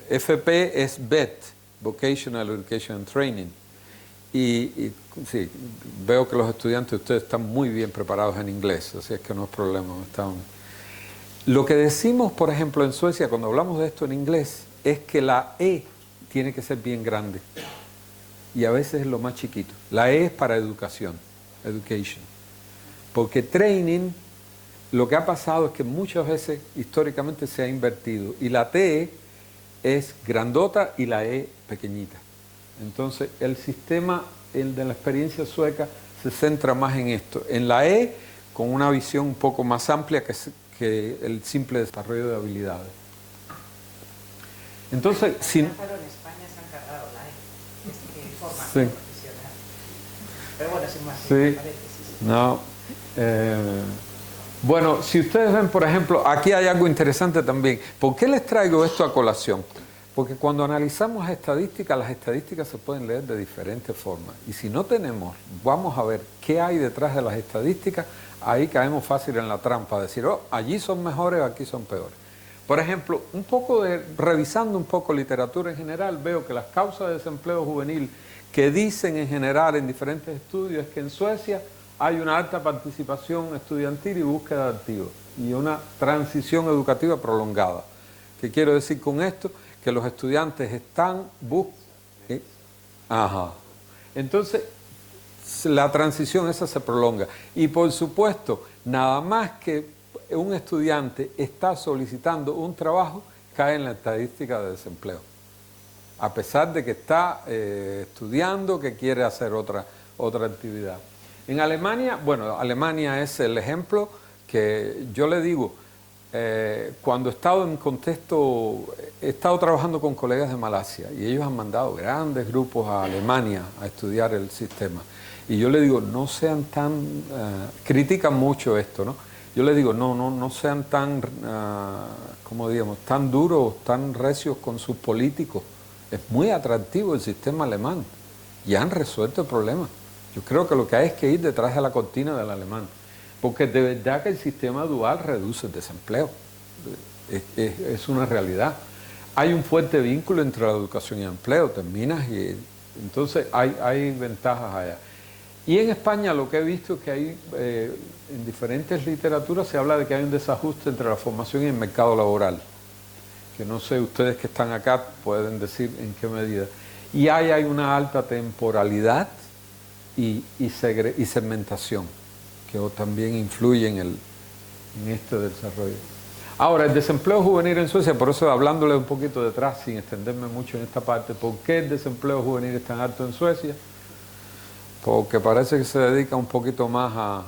FP es VET, Vocational Education and Training. Y sí, veo que los estudiantes de ustedes están muy bien preparados en inglés, así es que no es problema. Lo que decimos, por ejemplo, en Suecia, cuando hablamos de esto en inglés, es que la E tiene que ser bien grande. Y a veces es lo más chiquito. La E es para educación, education. Porque training, lo que ha pasado es que muchas veces históricamente se ha invertido. Y la T es grandota y la E pequeñita. Entonces el sistema, el de la experiencia sueca, se centra más en esto. En la E, con una visión un poco más amplia que el simple desarrollo de habilidades. Entonces, Pero en España se han cargado la E, que formación profesional. Pero bueno, sin más. Sí, no. Bueno, si ustedes ven, por ejemplo, aquí hay algo interesante también. ¿Por qué les traigo esto a colación? Porque cuando analizamos estadísticas, las estadísticas se pueden leer de diferentes formas. Y si no tenemos, vamos a ver qué hay detrás de las estadísticas, ahí caemos fácil en la trampa, decir, oh, allí son mejores, aquí son peores. Por ejemplo, revisando un poco literatura en general, veo que las causas de desempleo juvenil que dicen en general en diferentes estudios es que en Suecia hay una alta participación estudiantil y búsqueda de activos y una transición educativa prolongada. ¿Qué quiero decir con esto? Que los estudiantes están Entonces, la transición esa se prolonga. Y por supuesto, nada más que un estudiante está solicitando un trabajo, cae en la estadística de desempleo, a pesar de que está estudiando, que quiere hacer otra actividad. En Alemania, bueno, Alemania es el ejemplo que yo le digo, cuando he estado en contexto, he estado trabajando con colegas de Malasia y ellos han mandado grandes grupos a Alemania a estudiar el sistema. Y yo le digo, no sean tan, critican mucho esto, ¿no? Yo le digo, no sean tan, como digamos, tan duros, tan recios con sus políticos. Es muy atractivo el sistema alemán y han resuelto el problema. Yo creo que lo que hay es que ir detrás de la cortina del alemán, porque de verdad que el sistema dual reduce el desempleo. Es una realidad. Hay un fuerte vínculo entre la educación y el empleo, terminas y entonces hay ventajas allá. Y en España lo que he visto es que hay, en diferentes literaturas se habla de que hay un desajuste entre la formación y el mercado laboral, que no sé, ustedes que están acá pueden decir en qué medida. Y hay una alta temporalidad y segmentación, que también influye en este desarrollo. Ahora, el desempleo juvenil en Suecia, por eso hablándole un poquito detrás, sin extenderme mucho en esta parte, ¿por qué el desempleo juvenil es tan alto en Suecia? Porque parece que se dedica un poquito más a...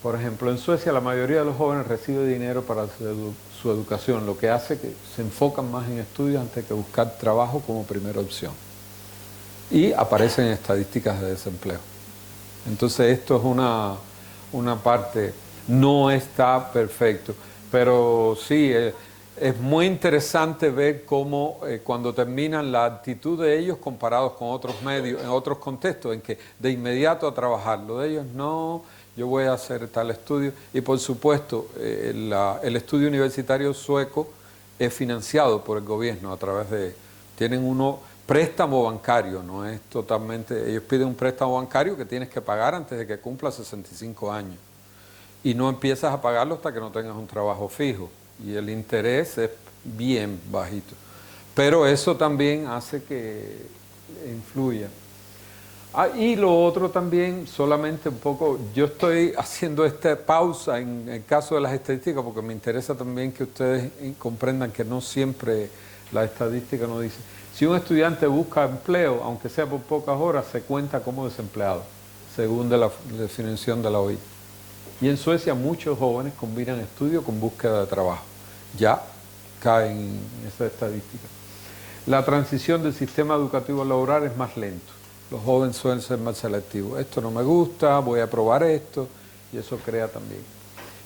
Por ejemplo, en Suecia la mayoría de los jóvenes recibe dinero para su educación, lo que hace que se enfocan más en estudios antes que buscar trabajo como primera opción. Y aparecen estadísticas de desempleo. Entonces esto es una parte, no está perfecto, pero sí, es muy interesante ver cómo cuando terminan la actitud de ellos comparados con otros medios, en otros contextos, en que de inmediato a trabajar, lo de ellos no, yo voy a hacer tal estudio, y por supuesto el estudio universitario sueco es financiado por el gobierno a través de, tienen préstamo bancario, no es totalmente, ellos piden un préstamo bancario que tienes que pagar antes de que cumpla 65 años, y no empiezas a pagarlo hasta que no tengas un trabajo fijo. Y el interés es bien bajito. Pero eso también hace que influya. Y lo otro también, solamente un poco, yo estoy haciendo esta pausa en el caso de las estadísticas porque me interesa también que ustedes comprendan que no siempre la estadística nos dice. Si un estudiante busca empleo, aunque sea por pocas horas, se cuenta como desempleado, según la definición de la OIT. Y en Suecia muchos jóvenes combinan estudio con búsqueda de trabajo. Ya caen en esa estadística. La transición del sistema educativo laboral es más lento. Los jóvenes suelen ser más selectivos. Esto no me gusta, voy a probar esto, y eso crea también.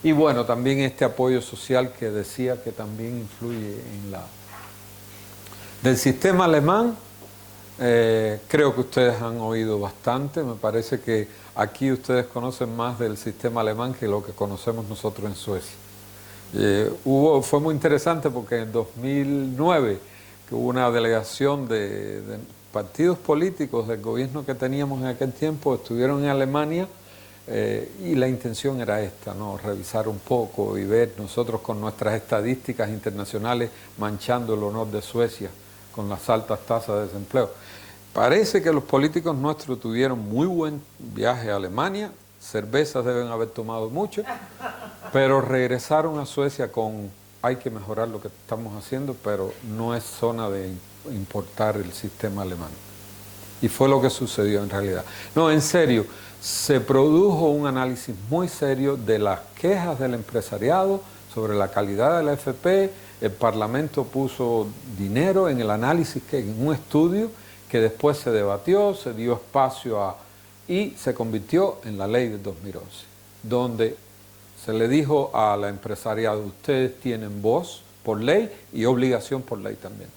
Y bueno, también este apoyo social que decía que también influye en la... Del sistema alemán, creo que ustedes han oído bastante. Me parece que aquí ustedes conocen más del sistema alemán que lo que conocemos nosotros en Suecia. Fue muy interesante porque en 2009 que hubo una delegación de partidos políticos del gobierno que teníamos en aquel tiempo, estuvieron en Alemania y la intención era esta, ¿no? Revisar un poco y ver nosotros con nuestras estadísticas internacionales manchando el honor de Suecia con las altas tasas de desempleo. Parece que los políticos nuestros tuvieron muy buen viaje a Alemania, cervezas deben haber tomado mucho, pero regresaron a Suecia con hay que mejorar lo que estamos haciendo, pero no es zona de importar el sistema alemán. Y fue lo que sucedió en realidad. No, en serio, se produjo un análisis muy serio de las quejas del empresariado sobre la calidad de la FP. El Parlamento puso dinero en el análisis, en un estudio que después se debatió, se dio espacio y se convirtió en la ley del 2011, donde se le dijo a la empresariado, ustedes tienen voz por ley y obligación por ley también.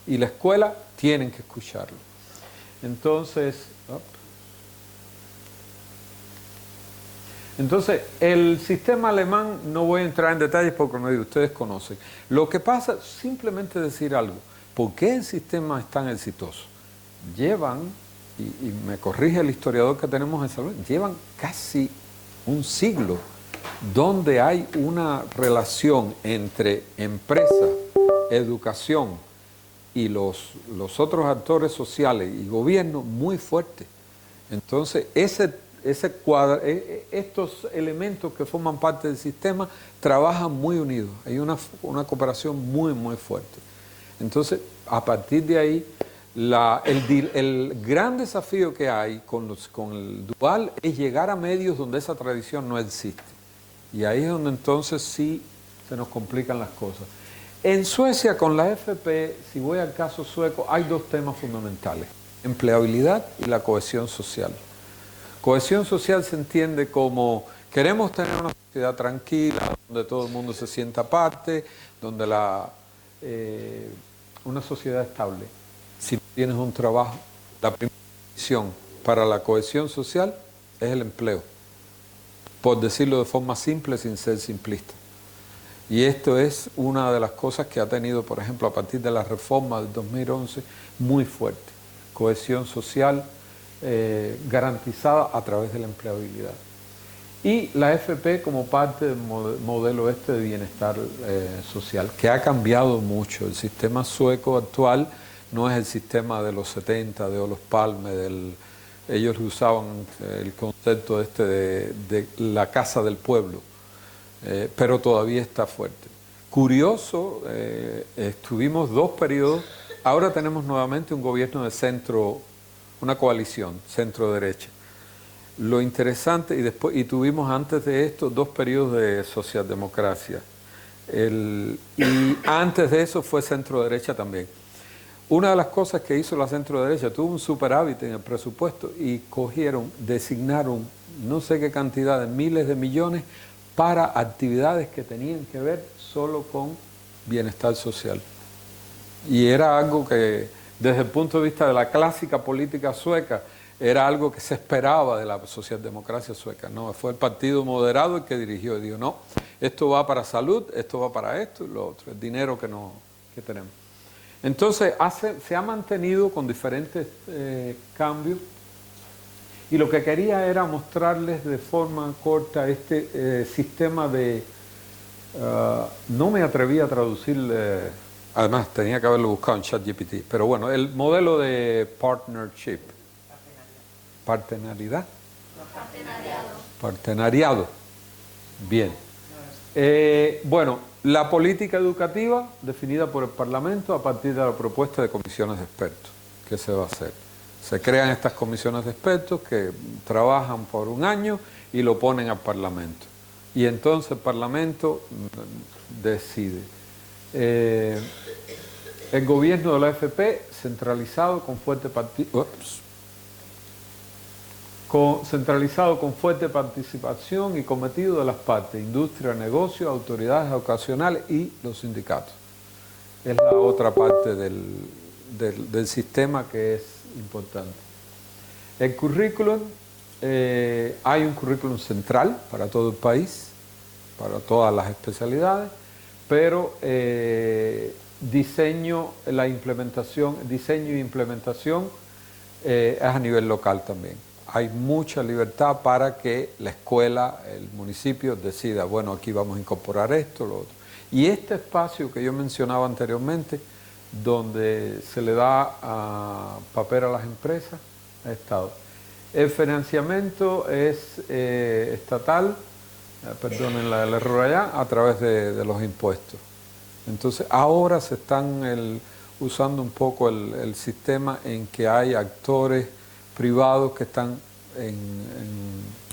Y la escuela tienen que escucharlo. Entonces, el sistema alemán, no voy a entrar en detalles porque no digo, ustedes conocen. Lo que pasa, simplemente decir algo, ¿por qué el sistema es tan exitoso? Llevan, y me corrige el historiador que tenemos en salud, llevan casi un siglo donde hay una relación entre empresa, educación y los otros actores sociales y gobierno muy fuerte. Entonces, estos elementos que forman parte del sistema trabajan muy unidos. Hay una cooperación muy, muy fuerte. Entonces, a partir de ahí, el gran desafío que hay con el dual es llegar a medios donde esa tradición no existe. Y ahí es donde entonces sí se nos complican las cosas. En Suecia, con la FP, si voy al caso sueco, hay dos temas fundamentales: empleabilidad y la cohesión social. Cohesión social se entiende como queremos tener una sociedad tranquila, donde todo el mundo se sienta parte, donde una sociedad estable. Si tienes un trabajo, la primera condición para la cohesión social es el empleo, por decirlo de forma simple sin ser simplista. Y esto es una de las cosas que ha tenido, por ejemplo, a partir de la reforma del 2011, muy fuerte. Cohesión social garantizada a través de la empleabilidad. Y la FP como parte del modelo de bienestar social, que ha cambiado mucho. El sistema sueco actual no es el sistema de los 70, de Olof Palme, ellos usaban el concepto de la casa del pueblo, pero todavía está fuerte. Curioso, estuvimos 2 periodos, ahora tenemos nuevamente un gobierno de centro, una coalición centro-derecha. Lo interesante, y tuvimos antes de esto 2 periodos de socialdemocracia, y antes de eso fue centro-derecha también. Una de las cosas que hizo la centro-derecha, tuvo un superávit en el presupuesto y designaron no sé qué cantidad de miles de millones para actividades que tenían que ver solo con bienestar social. Y era algo que, desde el punto de vista de la clásica política sueca, era algo que se esperaba de la socialdemocracia sueca. No, fue el partido moderado el que dirigió y dijo, no, esto va para salud, esto va para esto y lo otro, el dinero que tenemos. Entonces se ha mantenido con diferentes cambios, y lo que quería era mostrarles de forma corta este sistema de... no me atreví a traducir, además tenía que haberlo buscado en ChatGPT, pero bueno, el modelo de partnership. ¿Partenariedad? Partenariado. Bien. Bueno, la política educativa definida por el Parlamento a partir de la propuesta de comisiones de expertos. ¿Qué se va a hacer? Se crean estas comisiones de expertos que trabajan por un año y lo ponen al Parlamento. Y entonces el Parlamento decide. El gobierno de la FP centralizado con fuerte participación y cometido de las partes, industria, negocio, autoridades educacionales y los sindicatos. Es la otra parte del sistema que es importante. El currículum, hay un currículum central para todo el país, para todas las especialidades, pero diseño e implementación es a nivel local también. Hay mucha libertad para que la escuela, el municipio decida, bueno, aquí vamos a incorporar esto, lo otro. Y este espacio que yo mencionaba anteriormente, donde se le da papel a las empresas, ha estado. El financiamiento es estatal, perdonen el error allá, a través de los impuestos. Entonces, ahora se están usando un poco el sistema en que hay actores privados que están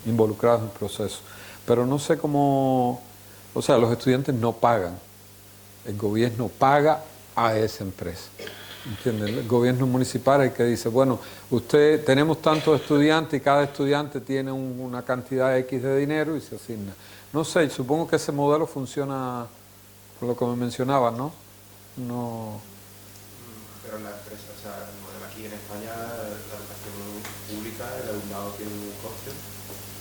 involucrados en el proceso. Pero no sé cómo, o sea, los estudiantes no pagan, el gobierno paga a esa empresa. ¿Entienden? El gobierno municipal es el que dice, bueno, tenemos tantos estudiantes y cada estudiante tiene una cantidad X de dinero y se asigna. No sé, supongo que ese modelo funciona por lo que me mencionaba, ¿no? No. Pero la empresa, o sea, el modelo aquí en España, la educación pública, el alumnado tiene un coste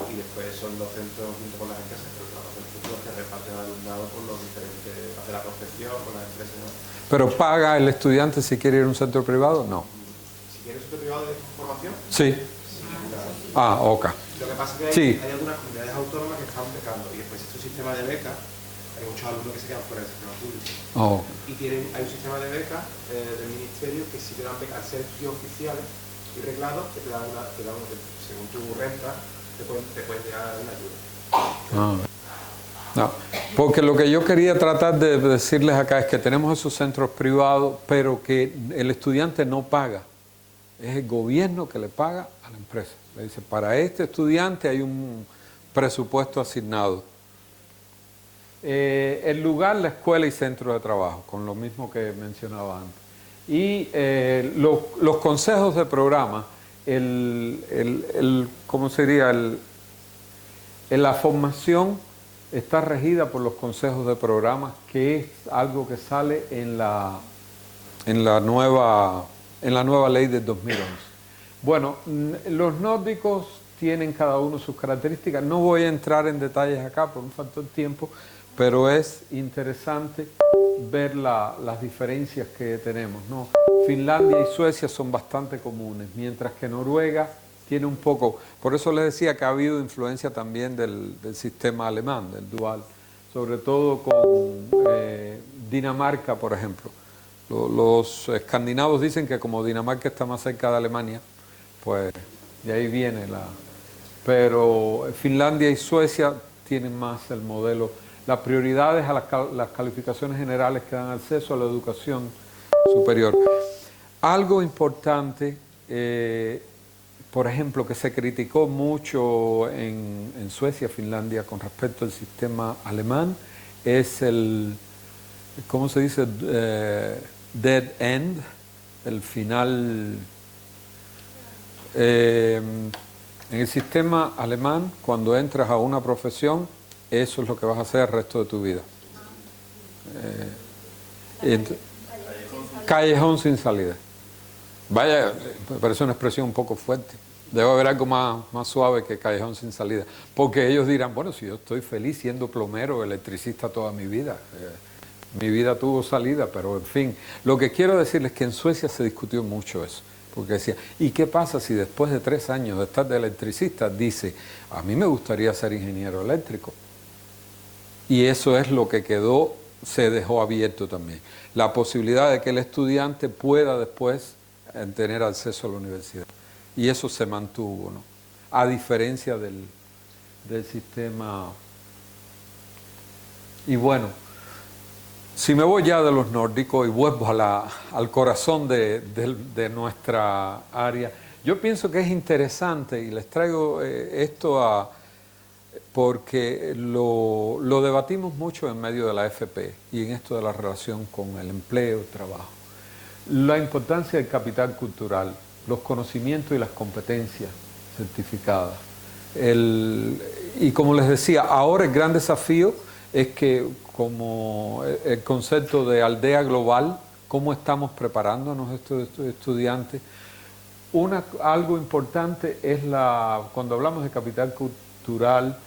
y después son los centros junto con las empresas, pero los centros públicos que reparten al alumnado por los diferentes, de la profesión, con las empresas, ¿no? ¿Pero paga el estudiante si quiere ir a un centro privado? No. ¿Si quiere un centro privado de formación? Sí. Claro. Ok. Lo que pasa es que hay algunas comunidades autónomas que están becando y después este sistema de becas, hay muchos alumnos que se quedan fuera del sistema público. Y hay un sistema de becas del ministerio que sí te dan becas al ser estudios oficiales y reglados, que te dan según tu renta, te pueden llegar a dar una ayuda. No, porque lo que yo quería tratar de decirles acá es que tenemos esos centros privados, pero que el estudiante no paga. Es el gobierno que le paga a la empresa. Le dice, para este estudiante hay un presupuesto asignado. El lugar, la escuela y centro de trabajo, con lo mismo que mencionaba antes. Y los consejos de programa, ¿cómo sería? La formación está regida por los consejos de programa, que es algo que sale en la nueva ley del 2011. Bueno, los nórdicos tienen cada uno sus características. No voy a entrar en detalles acá por un factor de tiempo, pero es interesante ver las diferencias que tenemos, ¿no? Finlandia y Suecia son bastante comunes, mientras que Noruega tiene un poco, por eso les decía que ha habido influencia también del sistema alemán, del dual, sobre todo con Dinamarca, por ejemplo. Los escandinavos dicen que como Dinamarca está más cerca de Alemania, pues de ahí viene pero Finlandia y Suecia tienen más el modelo, las prioridades a las calificaciones generales que dan acceso a la educación superior. Algo importante, por ejemplo, que se criticó mucho en Suecia, Finlandia, con respecto al sistema alemán, es ¿cómo se dice? Dead end, el final. En el sistema alemán, cuando entras a una profesión, eso es lo que vas a hacer el resto de tu vida. Callejón sin salida. Vaya, me parece una expresión un poco fuerte. Debe haber algo más suave que callejón sin salida. Porque ellos dirán, bueno, si yo estoy feliz siendo plomero, electricista toda mi vida. Mi vida tuvo salida, pero en fin. Lo que quiero decirles es que en Suecia se discutió mucho eso. Porque decía, ¿y qué pasa si después de 3 años de estar de electricista dice, a mí me gustaría ser ingeniero eléctrico? Y eso es lo que se dejó abierto también. La posibilidad de que el estudiante pueda después tener acceso a la universidad. Y eso se mantuvo, ¿no? A diferencia del sistema. Y bueno, si me voy ya de los nórdicos y vuelvo al corazón de nuestra área, yo pienso que es interesante y les traigo esto porque lo debatimos mucho en medio de la FP y en esto de la relación con el empleo, el trabajo. La importancia del capital cultural, los conocimientos y las competencias certificadas. Y como les decía, ahora el gran desafío es que como el concepto de aldea global, cómo estamos preparándonos estos estudiantes. Algo importante es cuando hablamos de capital cultural,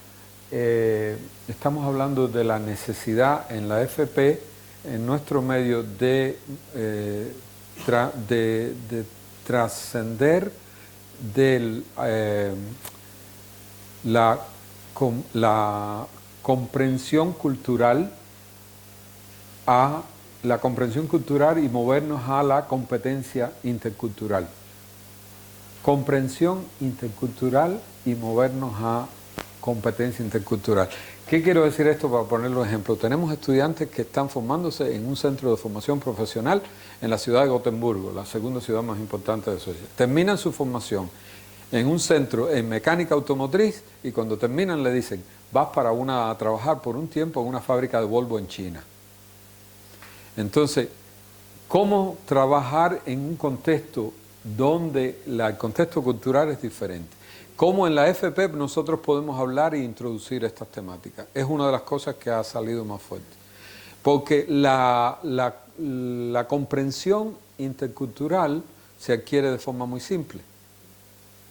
estamos hablando de la necesidad en la FP, en nuestro medio, de trascender de la comprensión cultural a la comprensión cultural y movernos a la competencia intercultural. Comprensión intercultural y movernos a competencia intercultural. ¿Qué quiero decir esto para ponerlo en ejemplo? Tenemos estudiantes que están formándose en un centro de formación profesional en la ciudad de Gotemburgo, la segunda ciudad más importante de Suecia. Terminan su formación en un centro en mecánica automotriz y cuando terminan le dicen, vas a trabajar por un tiempo en una fábrica de Volvo en China. Entonces, ¿cómo trabajar en un contexto donde el contexto cultural es diferente? ¿Cómo en la FP nosotros podemos hablar e introducir estas temáticas? Es una de las cosas que ha salido más fuerte. Porque la comprensión intercultural se adquiere de forma muy simple.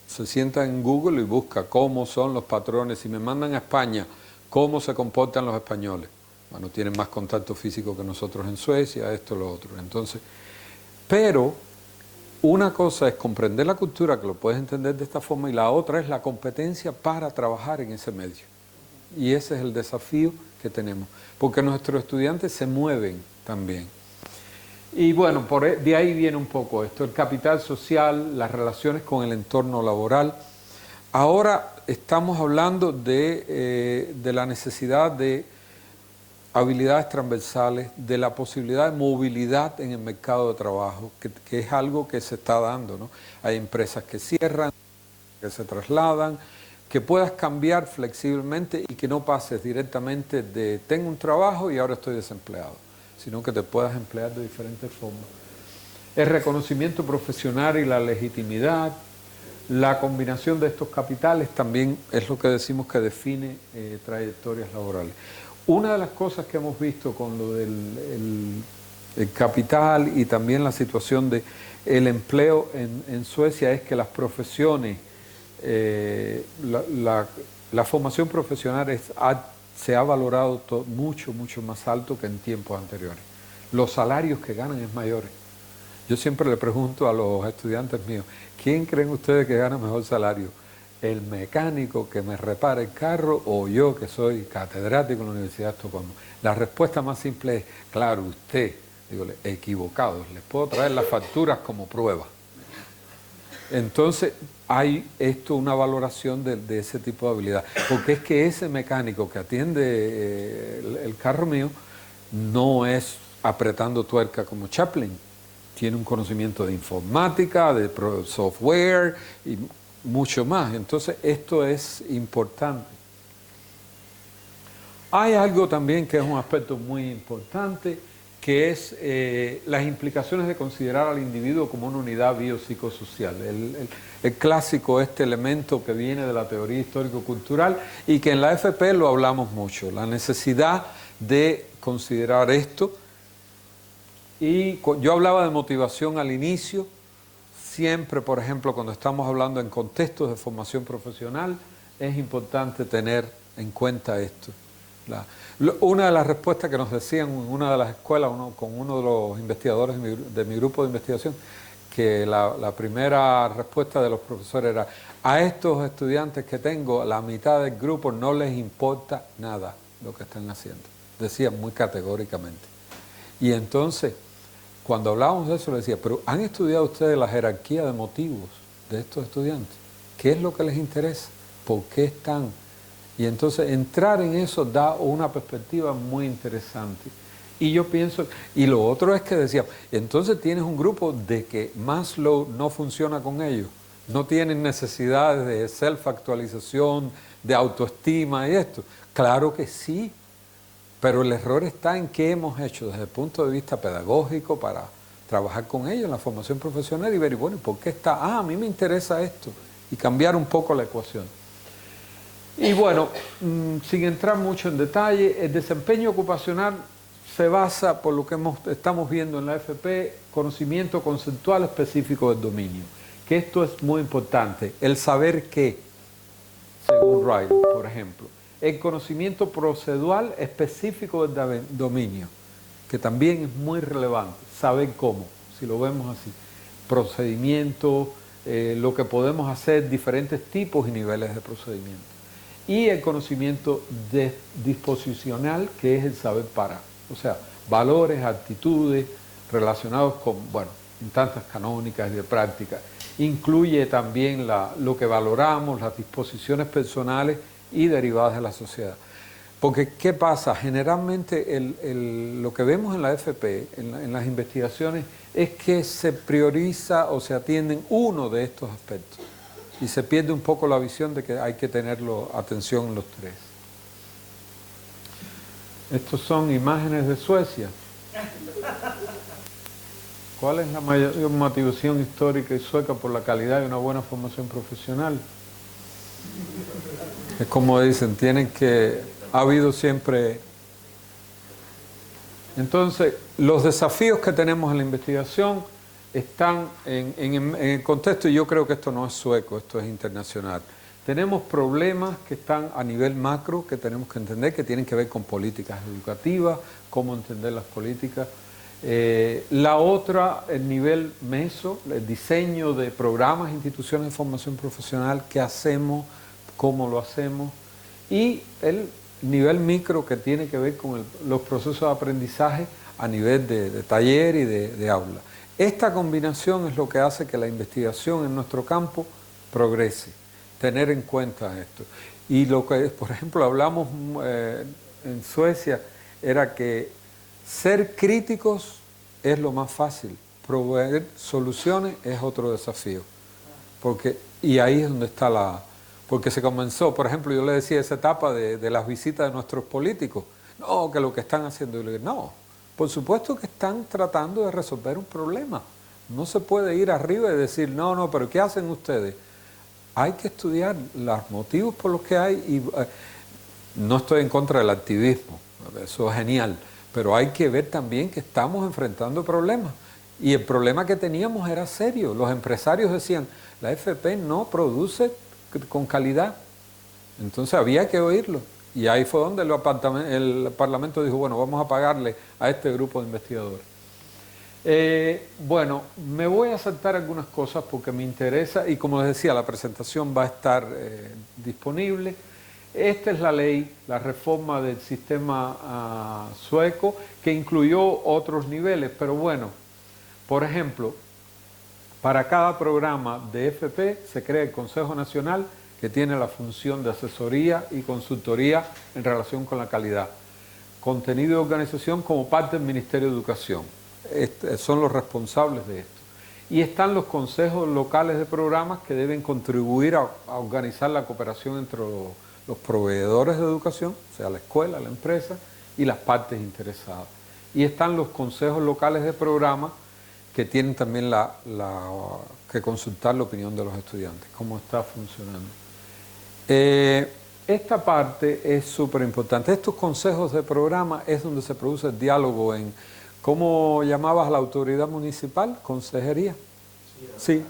Se sienta en Google y busca cómo son los patrones. Si me mandan a España, cómo se comportan los españoles. Bueno, tienen más contacto físico que nosotros en Suecia, esto, lo otro. Entonces, pero una cosa es comprender la cultura, que lo puedes entender de esta forma, y la otra es la competencia para trabajar en ese medio. Y ese es el desafío que tenemos, porque nuestros estudiantes se mueven también. Y bueno, de ahí viene un poco esto, el capital social, las relaciones con el entorno laboral. Ahora estamos hablando de la necesidad de habilidades transversales, de la posibilidad de movilidad en el mercado de trabajo, que es algo que se está dando, ¿no? Hay empresas que cierran, que se trasladan, que puedas cambiar flexiblemente y que no pases directamente de tengo un trabajo y ahora estoy desempleado, sino que te puedas emplear de diferentes formas. El reconocimiento profesional y la legitimidad, la combinación de estos capitales también es lo que decimos que define trayectorias laborales. Una de las cosas que hemos visto con lo del el capital y también la situación del empleo en Suecia es que las profesiones, la formación profesional se ha valorado mucho más alto que en tiempos anteriores. Los salarios que ganan es mayores. Yo siempre le pregunto a los estudiantes míos, ¿quién creen ustedes que gana mejor salario? ¿El mecánico que me repara el carro o yo que soy catedrático en la Universidad de Estocolmo? La respuesta más simple es, claro, usted, digo, equivocados, les puedo traer las facturas como prueba. Entonces, hay una valoración de ese tipo de habilidad, porque es que ese mecánico que atiende el carro mío no es apretando tuerca como Chaplin, tiene un conocimiento de informática, de software y mucho más. Entonces, esto es importante. Hay algo también que es un aspecto muy importante, que es las implicaciones de considerar al individuo como una unidad biopsicosocial. El clásico, este elemento que viene de la teoría histórico-cultural y que en la FP lo hablamos mucho, la necesidad de considerar esto. Y yo hablaba de motivación al inicio, siempre, por ejemplo, cuando estamos hablando en contextos de formación profesional, es importante tener en cuenta esto. Una de las respuestas que nos decían en una de las escuelas, con uno de los investigadores de mi grupo de investigación, que la primera respuesta de los profesores era, a estos estudiantes que tengo, la mitad del grupo no les importa nada lo que están haciendo. Decían muy categóricamente. Y entonces, cuando hablábamos de eso, le decía, pero ¿han estudiado ustedes la jerarquía de motivos de estos estudiantes? ¿Qué es lo que les interesa? ¿Por qué están? Y entonces entrar en eso da una perspectiva muy interesante. Y yo pienso, y lo otro es que decía, entonces tienes un grupo de que Maslow no funciona con ellos, no tienen necesidades de self-actualización, de autoestima y esto. Claro que sí, pero el error está en qué hemos hecho desde el punto de vista pedagógico para trabajar con ellos en la formación profesional y ver, bueno, ¿por qué está? A mí me interesa esto, y cambiar un poco la ecuación. Y bueno, sin entrar mucho en detalle, el desempeño ocupacional se basa, por lo que estamos viendo en la FP, conocimiento conceptual específico del dominio. Que esto es muy importante, el saber qué, según Riley, por ejemplo. El conocimiento procedural específico del dominio, que también es muy relevante, saber cómo, si lo vemos así. Procedimiento, lo que podemos hacer, diferentes tipos y niveles de procedimiento. Y el conocimiento disposicional, que es el saber para. O sea, valores, actitudes relacionados con, bueno, instancias canónicas y de práctica. Incluye también lo que valoramos, las disposiciones personales y derivadas de la sociedad. Porque, ¿qué pasa? Generalmente lo que vemos en la FP, en las investigaciones, es que se prioriza o se atienden uno de estos aspectos. Y se pierde un poco la visión de que hay que tenerlo atención en los tres. Estos son imágenes de Suecia. ¿Cuál es la mayor motivación histórica y sueca por la calidad de una buena formación profesional? Es como dicen, ha habido siempre. Entonces, los desafíos que tenemos en la investigación están en el contexto, y yo creo que esto no es sueco, esto es internacional. Tenemos problemas que están a nivel macro, que tenemos que entender, que tienen que ver con políticas educativas, cómo entender las políticas. La otra, el nivel meso, el diseño de programas, instituciones de formación profesional, qué hacemos, cómo lo hacemos. Y el nivel micro, que tiene que ver con los procesos de aprendizaje a nivel de taller y de aula. Esta combinación es lo que hace que la investigación en nuestro campo progrese. tener en cuenta esto. Y lo que, por ejemplo, hablamos en Suecia, era que ser críticos es lo más fácil, proveer soluciones es otro desafío. Y ahí es donde está porque se comenzó, por ejemplo, yo le decía esa etapa de las visitas de nuestros políticos, no, que lo que están haciendo, yo le digo, no, por supuesto que están tratando de resolver un problema. No se puede ir arriba y decir, no, pero ¿qué hacen ustedes? Hay que estudiar los motivos por los que hay y no estoy en contra del activismo, eso es genial, pero hay que ver también que estamos enfrentando problemas. Y el problema que teníamos era serio. Los empresarios decían, la FP no produce con calidad. Entonces había que oírlo. Y ahí fue donde el Parlamento dijo, bueno, vamos a pagarle a este grupo de investigadores. Bueno, me voy a saltar algunas cosas porque me interesa y como les decía, la presentación va a estar disponible. Esta es la ley, la reforma del sistema sueco, que incluyó otros niveles, pero bueno, por ejemplo, para cada programa de FP se crea el Consejo Nacional, que tiene la función de asesoría y consultoría en relación con la calidad. Contenido y organización como parte del Ministerio de Educación. Son los responsables de esto. Y están los consejos locales de programas que deben contribuir a organizar la cooperación entre los proveedores de educación, o sea, la escuela, la empresa y las partes interesadas. Y están los consejos locales de programas que tienen también que consultar la opinión de los estudiantes, cómo está funcionando. Esta parte es súper importante. Estos consejos de programa es donde se produce el diálogo en, ¿cómo llamabas a la autoridad municipal? ¿Consejería? Sí,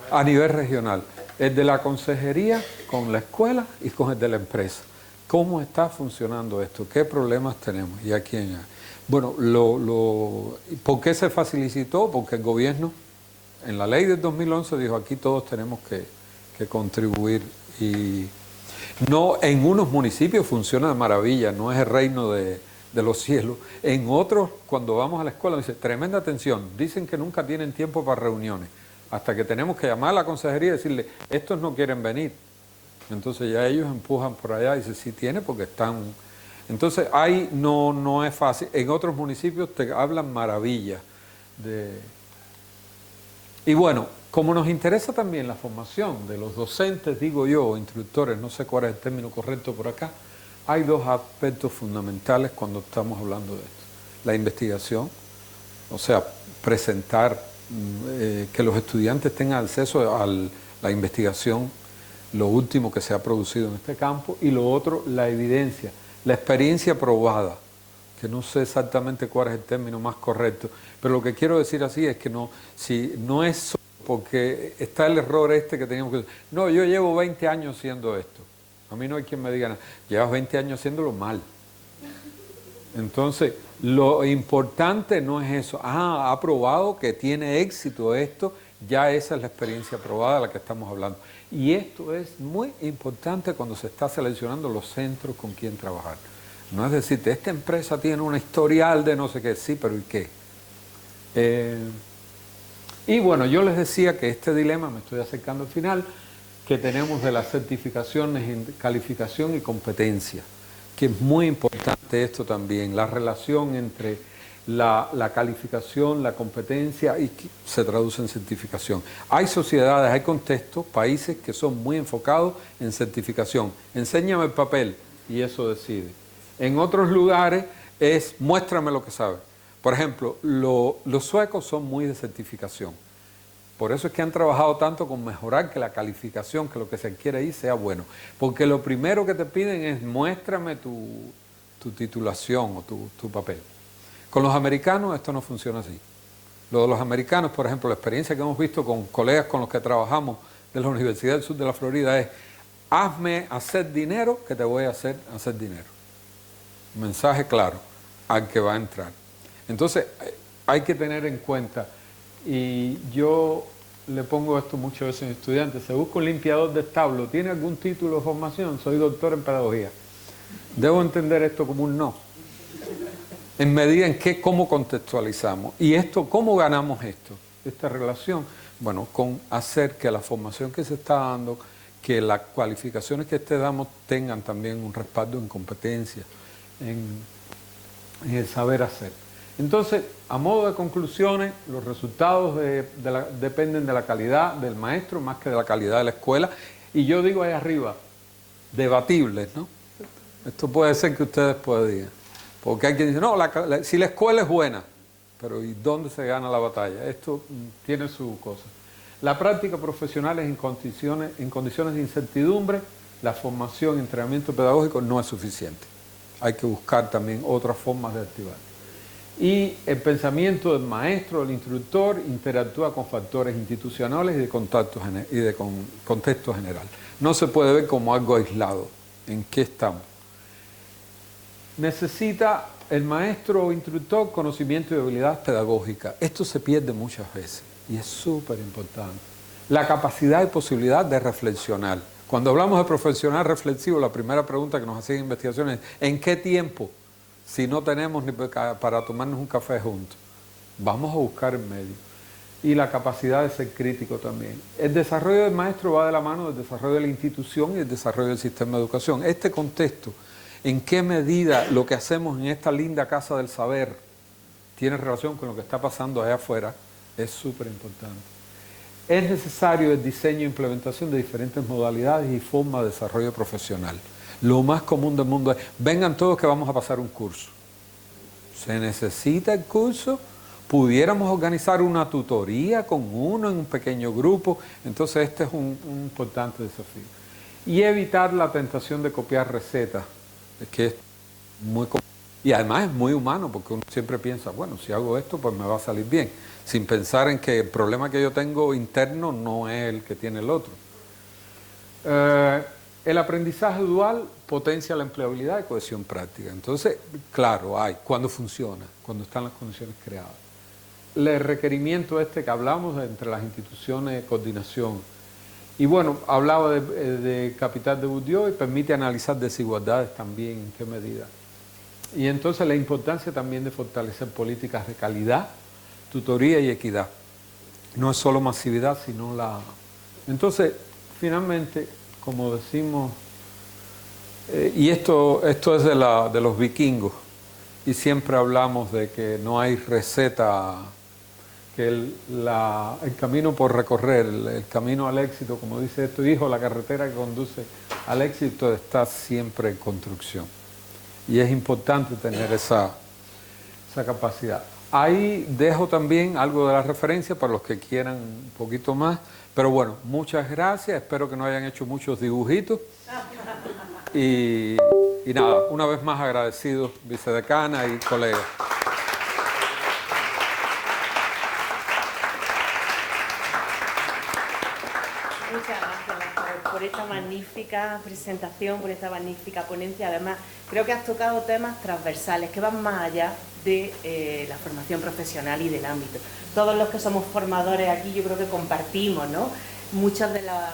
a nivel regional. El de la consejería con la escuela y con el de la empresa. ¿Cómo está funcionando esto? ¿Qué problemas tenemos? ¿Y a quién? Bueno, ¿por qué se facilitó? Porque el gobierno, en la ley del 2011, dijo aquí todos tenemos que contribuir. Y no, en unos municipios funciona de maravilla, no es el reino de los cielos. En otros, cuando vamos a la escuela, dice, tremenda atención, dicen que nunca tienen tiempo para reuniones, hasta que tenemos que llamar a la consejería y decirle, estos no quieren venir. Entonces ya ellos empujan por allá y dicen, sí tiene porque están... Entonces ahí no es fácil. En otros municipios te hablan maravillas. Y bueno, como nos interesa también la formación de los docentes, digo yo, instructores, no sé cuál es el término correcto por acá, hay dos aspectos fundamentales cuando estamos hablando de esto. La investigación, o sea, presentar, que los estudiantes tengan acceso a la investigación, lo último que se ha producido en este campo, y lo otro, la evidencia, la experiencia probada, que no sé exactamente cuál es el término más correcto, pero lo que quiero decir así es que no es solo porque está el error que teníamos que decir, no, yo llevo 20 años haciendo esto. A mí no hay quien me diga, llevas 20 años haciéndolo mal. Entonces, lo importante no es eso. Ha probado que tiene éxito esto, ya esa es la experiencia probada de la que estamos hablando. Y esto es muy importante cuando se está seleccionando los centros con quien trabajar. No es decirte, esta empresa tiene un historial de no sé qué, sí, pero ¿y qué? Y bueno, yo les decía que este dilema, me estoy acercando al final, que tenemos de las certificaciones en calificación y competencia, que es muy importante esto también, la relación entre la calificación, la competencia y que se traduce en certificación. Hay sociedades, hay contextos, países que son muy enfocados en certificación. Enséñame el papel y eso decide. En otros lugares es muéstrame lo que sabes. Por ejemplo, los suecos son muy de certificación. Por eso es que han trabajado tanto con mejorar que la calificación, que lo que se quiere ahí sea bueno. Porque lo primero que te piden es muéstrame tu titulación o tu papel. Con los americanos esto no funciona así. Lo de los americanos, por ejemplo, la experiencia que hemos visto con colegas con los que trabajamos de la Universidad del Sur de la Florida es hazme hacer dinero que te voy a hacer dinero. Mensaje claro al que va a entrar. Entonces hay que tener en cuenta, y yo le pongo esto muchas veces a mis estudiantes, se busca un limpiador de establo, ¿tiene algún título de formación? Soy doctor en pedagogía. Debo entender esto como un no. En medida en que cómo contextualizamos. Y esto, ¿cómo ganamos esto? Esta relación. bueno, con hacer que la formación que se está dando, que las cualificaciones que damos tengan también un respaldo en competencia, en el saber hacer. Entonces, a modo de conclusiones, los resultados dependen de la calidad del maestro más que de la calidad de la escuela. Y yo digo ahí arriba, debatibles, ¿no? Esto puede ser que ustedes puedan decir, porque hay quien dice, no, si la escuela es buena, pero ¿y dónde se gana la batalla? Esto tiene su cosa. La práctica profesional es en condiciones de incertidumbre, la formación y entrenamiento pedagógico no es suficiente. Hay que buscar también otras formas de activar. Y el pensamiento del maestro, del instructor, interactúa con factores institucionales y de contexto general. No se puede ver como algo aislado. ¿En qué estamos? Necesita el maestro o instructor conocimiento y habilidad pedagógica. Esto se pierde muchas veces y es súper importante. La capacidad y posibilidad de reflexionar. Cuando hablamos de profesional reflexivo, la primera pregunta que nos hacen en investigaciones es ¿en qué tiempo? Si no tenemos ni para tomarnos un café juntos. Vamos a buscar el medio. Y la capacidad de ser crítico también. El desarrollo del maestro va de la mano del desarrollo de la institución y el desarrollo del sistema de educación. Este contexto, ¿en qué medida lo que hacemos en esta linda casa del saber tiene relación con lo que está pasando allá afuera? Es súper importante. Es necesario el diseño e implementación de diferentes modalidades y formas de desarrollo profesional. Lo más común del mundo es, vengan todos que vamos a pasar un curso. ¿Se necesita el curso? Pudiéramos organizar una tutoría con uno en un pequeño grupo. Entonces este es un importante desafío. Y evitar la tentación de copiar recetas, que es muy común. Y además es muy humano, porque uno siempre piensa, bueno, si hago esto, pues me va a salir bien. Sin pensar en que el problema que yo tengo interno no es el que tiene el otro. El aprendizaje dual potencia la empleabilidad y cohesión práctica. Entonces, claro, hay, cuando funciona, cuando están las condiciones creadas. El requerimiento que hablamos entre las instituciones de coordinación. Y bueno, hablaba de capital de Bourdieu y permite analizar desigualdades también, en qué medida. Y entonces la importancia también de fortalecer políticas de calidad, tutoría y equidad. No es solo masividad, sino la... Entonces, finalmente, como decimos, y esto es de los vikingos, y siempre hablamos de que no hay receta, que el camino por recorrer, el camino al éxito, como dice tu hijo, la carretera que conduce al éxito está siempre en construcción. Y es importante tener esa capacidad. Ahí dejo también algo de la referencia para los que quieran un poquito más. Pero bueno, muchas gracias. Espero que no hayan hecho muchos dibujitos. Y nada, una vez más agradecido, vicedecana y colegas. Muchas gracias por esta magnífica presentación, por esta magnífica ponencia. Además, creo que has tocado temas transversales que van más allá de la formación profesional y del ámbito. Todos los que somos formadores aquí yo creo que compartimos, ¿no?, muchas de las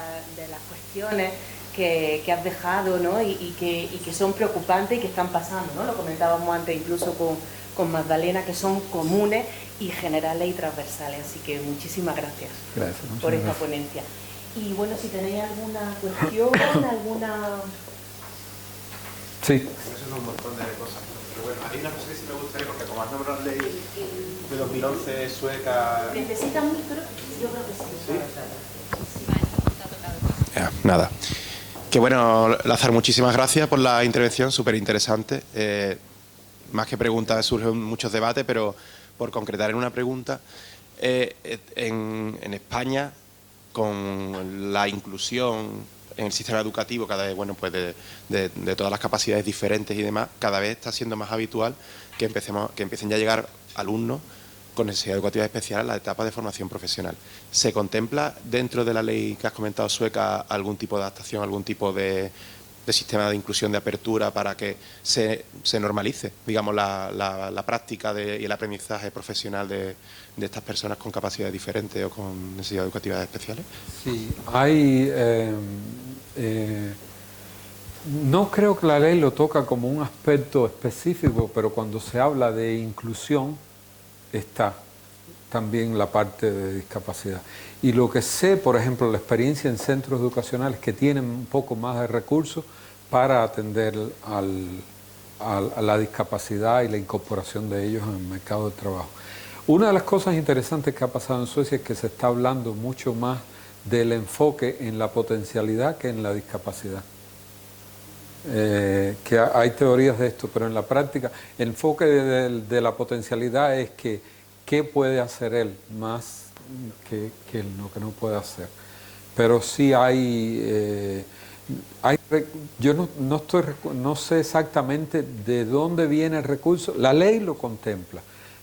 cuestiones que has dejado, ¿no?, y que son preocupantes y que están pasando, ¿no? Lo comentábamos antes incluso con Magdalena, que son comunes y generales y transversales. Así que muchísimas gracias, por esta ponencia. Y bueno, si tenéis alguna cuestión, alguna... Sí. Eso es un montón de cosas. Pero bueno, hay una cosa que sí me gustaría, porque como has nombrado la ley de 2011 sueca... ¿Necesita un micro? Yo creo que sí. Nada. Que bueno, Lázaro, muchísimas gracias por la intervención, súper interesante. Más que preguntas, surgen muchos debates, pero por concretar en una pregunta, en España, con la inclusión en el sistema educativo, cada vez, bueno, pues de todas las capacidades diferentes y demás, cada vez está siendo más habitual que empiecen ya a llegar alumnos con necesidad educativa especial a la etapa de formación profesional. ¿Se contempla dentro de la ley que has comentado sueca algún tipo de adaptación, algún tipo de sistema de inclusión, de apertura, para que se normalice, digamos, la práctica y el aprendizaje profesional de estas personas con capacidades diferentes o con necesidades educativas especiales? Sí, hay... no creo que la ley lo toca como un aspecto específico, pero cuando se habla de inclusión, está. también la parte de discapacidad. Y lo que sé, por ejemplo, la experiencia en centros educacionales que tienen un poco más de recursos para atender a la discapacidad y la incorporación de ellos en el mercado de trabajo. Una de las cosas interesantes que ha pasado en Suecia es que se está hablando mucho más del enfoque en la potencialidad que en la discapacidad. Que hay teorías de esto, pero en la práctica el enfoque de la potencialidad es que qué puede hacer él más que lo que no puede hacer. Pero sí yo no sé exactamente de dónde viene el recurso. La ley lo contempla,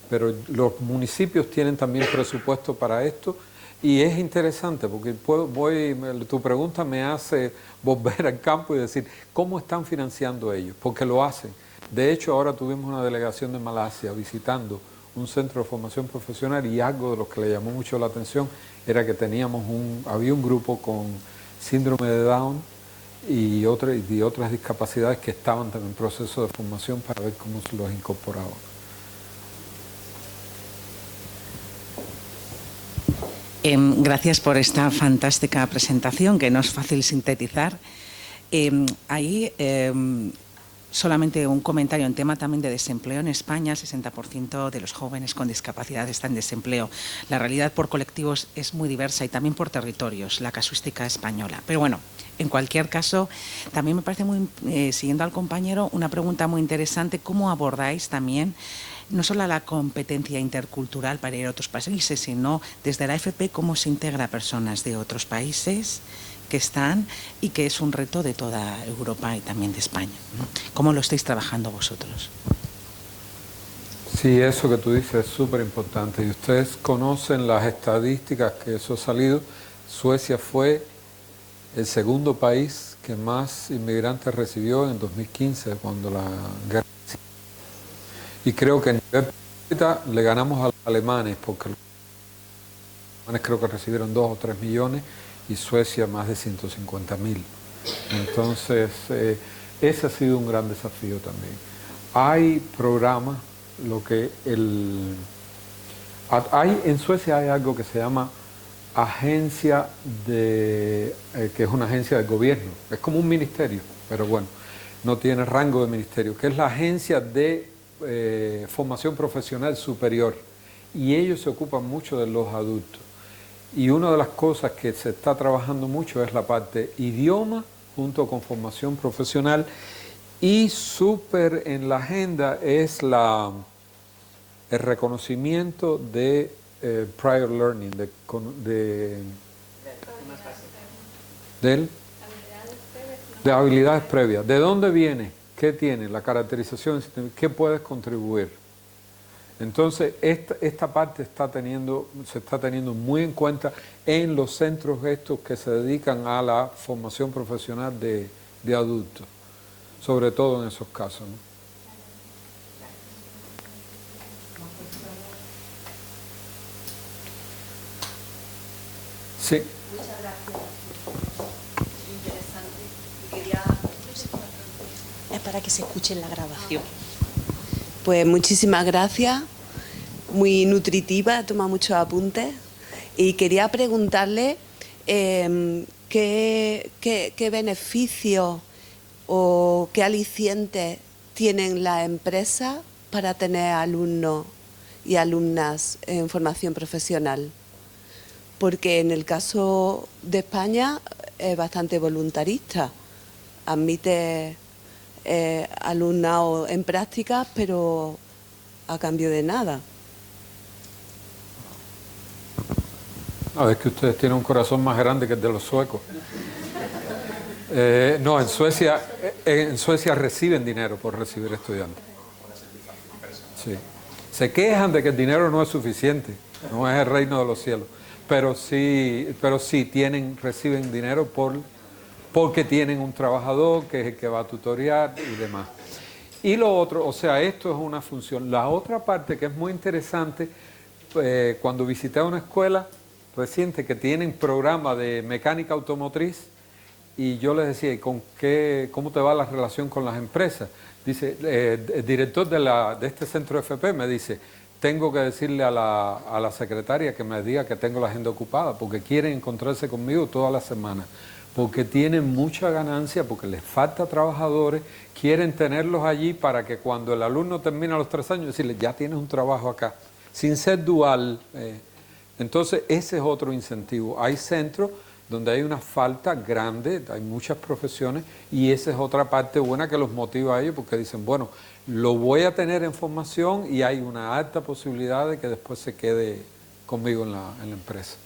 pero los municipios tienen también presupuesto para esto. Y es interesante porque tu pregunta me hace volver al campo y decir, ¿cómo están financiando ellos? Porque lo hacen. De hecho, ahora tuvimos una delegación de Malasia visitando un centro de formación profesional y algo de lo que le llamó mucho la atención era que había un grupo con síndrome de Down y otras discapacidades que estaban también en proceso de formación para ver cómo se los incorporaba. Gracias por esta fantástica presentación, que no es fácil sintetizar. Solamente un comentario en tema también de desempleo. En España, el 60% de los jóvenes con discapacidad están en desempleo. La realidad por colectivos es muy diversa y también por territorios, la casuística española. Pero bueno, en cualquier caso, también me parece muy, siguiendo al compañero, una pregunta muy interesante, ¿cómo abordáis también no solo la competencia intercultural para ir a otros países, sino desde la FP cómo se integra a personas de otros países que están y que es un reto de toda Europa y también de España, ¿no? ¿Cómo lo estáis trabajando vosotros? Sí, eso que tú dices es súper importante. Y ustedes conocen las estadísticas que eso ha salido. Suecia fue el segundo país que más inmigrantes recibió en 2015, cuando la guerra. Y creo que en nivel per cápita le ganamos a los alemanes, porque los alemanes creo que recibieron 2 o 3 millones y Suecia más de 150.000. Entonces, ese ha sido un gran desafío también. Hay programas, en Suecia hay algo que se llama agencia que es una agencia del gobierno, es como un ministerio, pero bueno, no tiene rango de ministerio, que es la agencia de formación profesional superior, y ellos se ocupan mucho de los adultos. Y una de las cosas que se está trabajando mucho es la parte idioma junto con formación profesional, y súper en la agenda es el reconocimiento de prior learning, de habilidades previas. ¿De dónde viene? ¿Qué tiene? La caracterización, ¿qué puedes contribuir? Entonces, esta parte se está teniendo muy en cuenta en los centros estos que se dedican a la formación profesional de adultos, sobre todo en esos casos, ¿no? Sí. Muchas gracias. Muy interesante. Es para que se escuche en la grabación. Pues muchísimas gracias. Muy nutritiva, toma muchos apuntes. Y quería preguntarle qué beneficios o qué alicientes tienen las empresas para tener alumnos y alumnas en formación profesional. Porque en el caso de España es bastante voluntarista, admite alumnado en prácticas, pero a cambio de nada. A ver, que ustedes tienen un corazón más grande que el de los suecos. No, en Suecia reciben dinero por recibir estudiantes. Sí. Se quejan de que el dinero no es suficiente, no es el reino de los cielos. Pero sí reciben dinero porque tienen un trabajador que es el que va a tutorear y demás. Y lo otro, o sea, esto es una función. La otra parte que es muy interesante, cuando visité una escuela reciente que tienen programa de mecánica automotriz, y yo les decía, ¿cómo te va la relación con las empresas? Dice, el director de este centro FP me dice, tengo que decirle a la secretaria que me diga que tengo la agenda ocupada, porque quieren encontrarse conmigo toda la semana, porque tienen mucha ganancia, porque les falta trabajadores, quieren tenerlos allí para que cuando el alumno termina los 3 años, decirle, ya tienes un trabajo acá, sin ser dual. Entonces, ese es otro incentivo. Hay centros donde hay una falta grande, hay muchas profesiones, y esa es otra parte buena que los motiva a ellos, porque dicen, bueno, lo voy a tener en formación y hay una alta posibilidad de que después se quede conmigo en la empresa.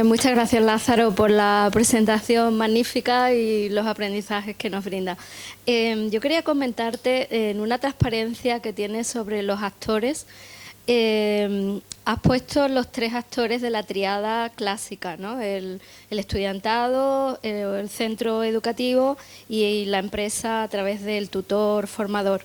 Muchas gracias, Lázaro, por la presentación magnífica y los aprendizajes que nos brinda. Yo quería comentarte en una transparencia que tienes sobre los actores. Has puesto los 3 actores de la triada clásica, ¿no? El estudiantado, el centro educativo y la empresa a través del tutor formador.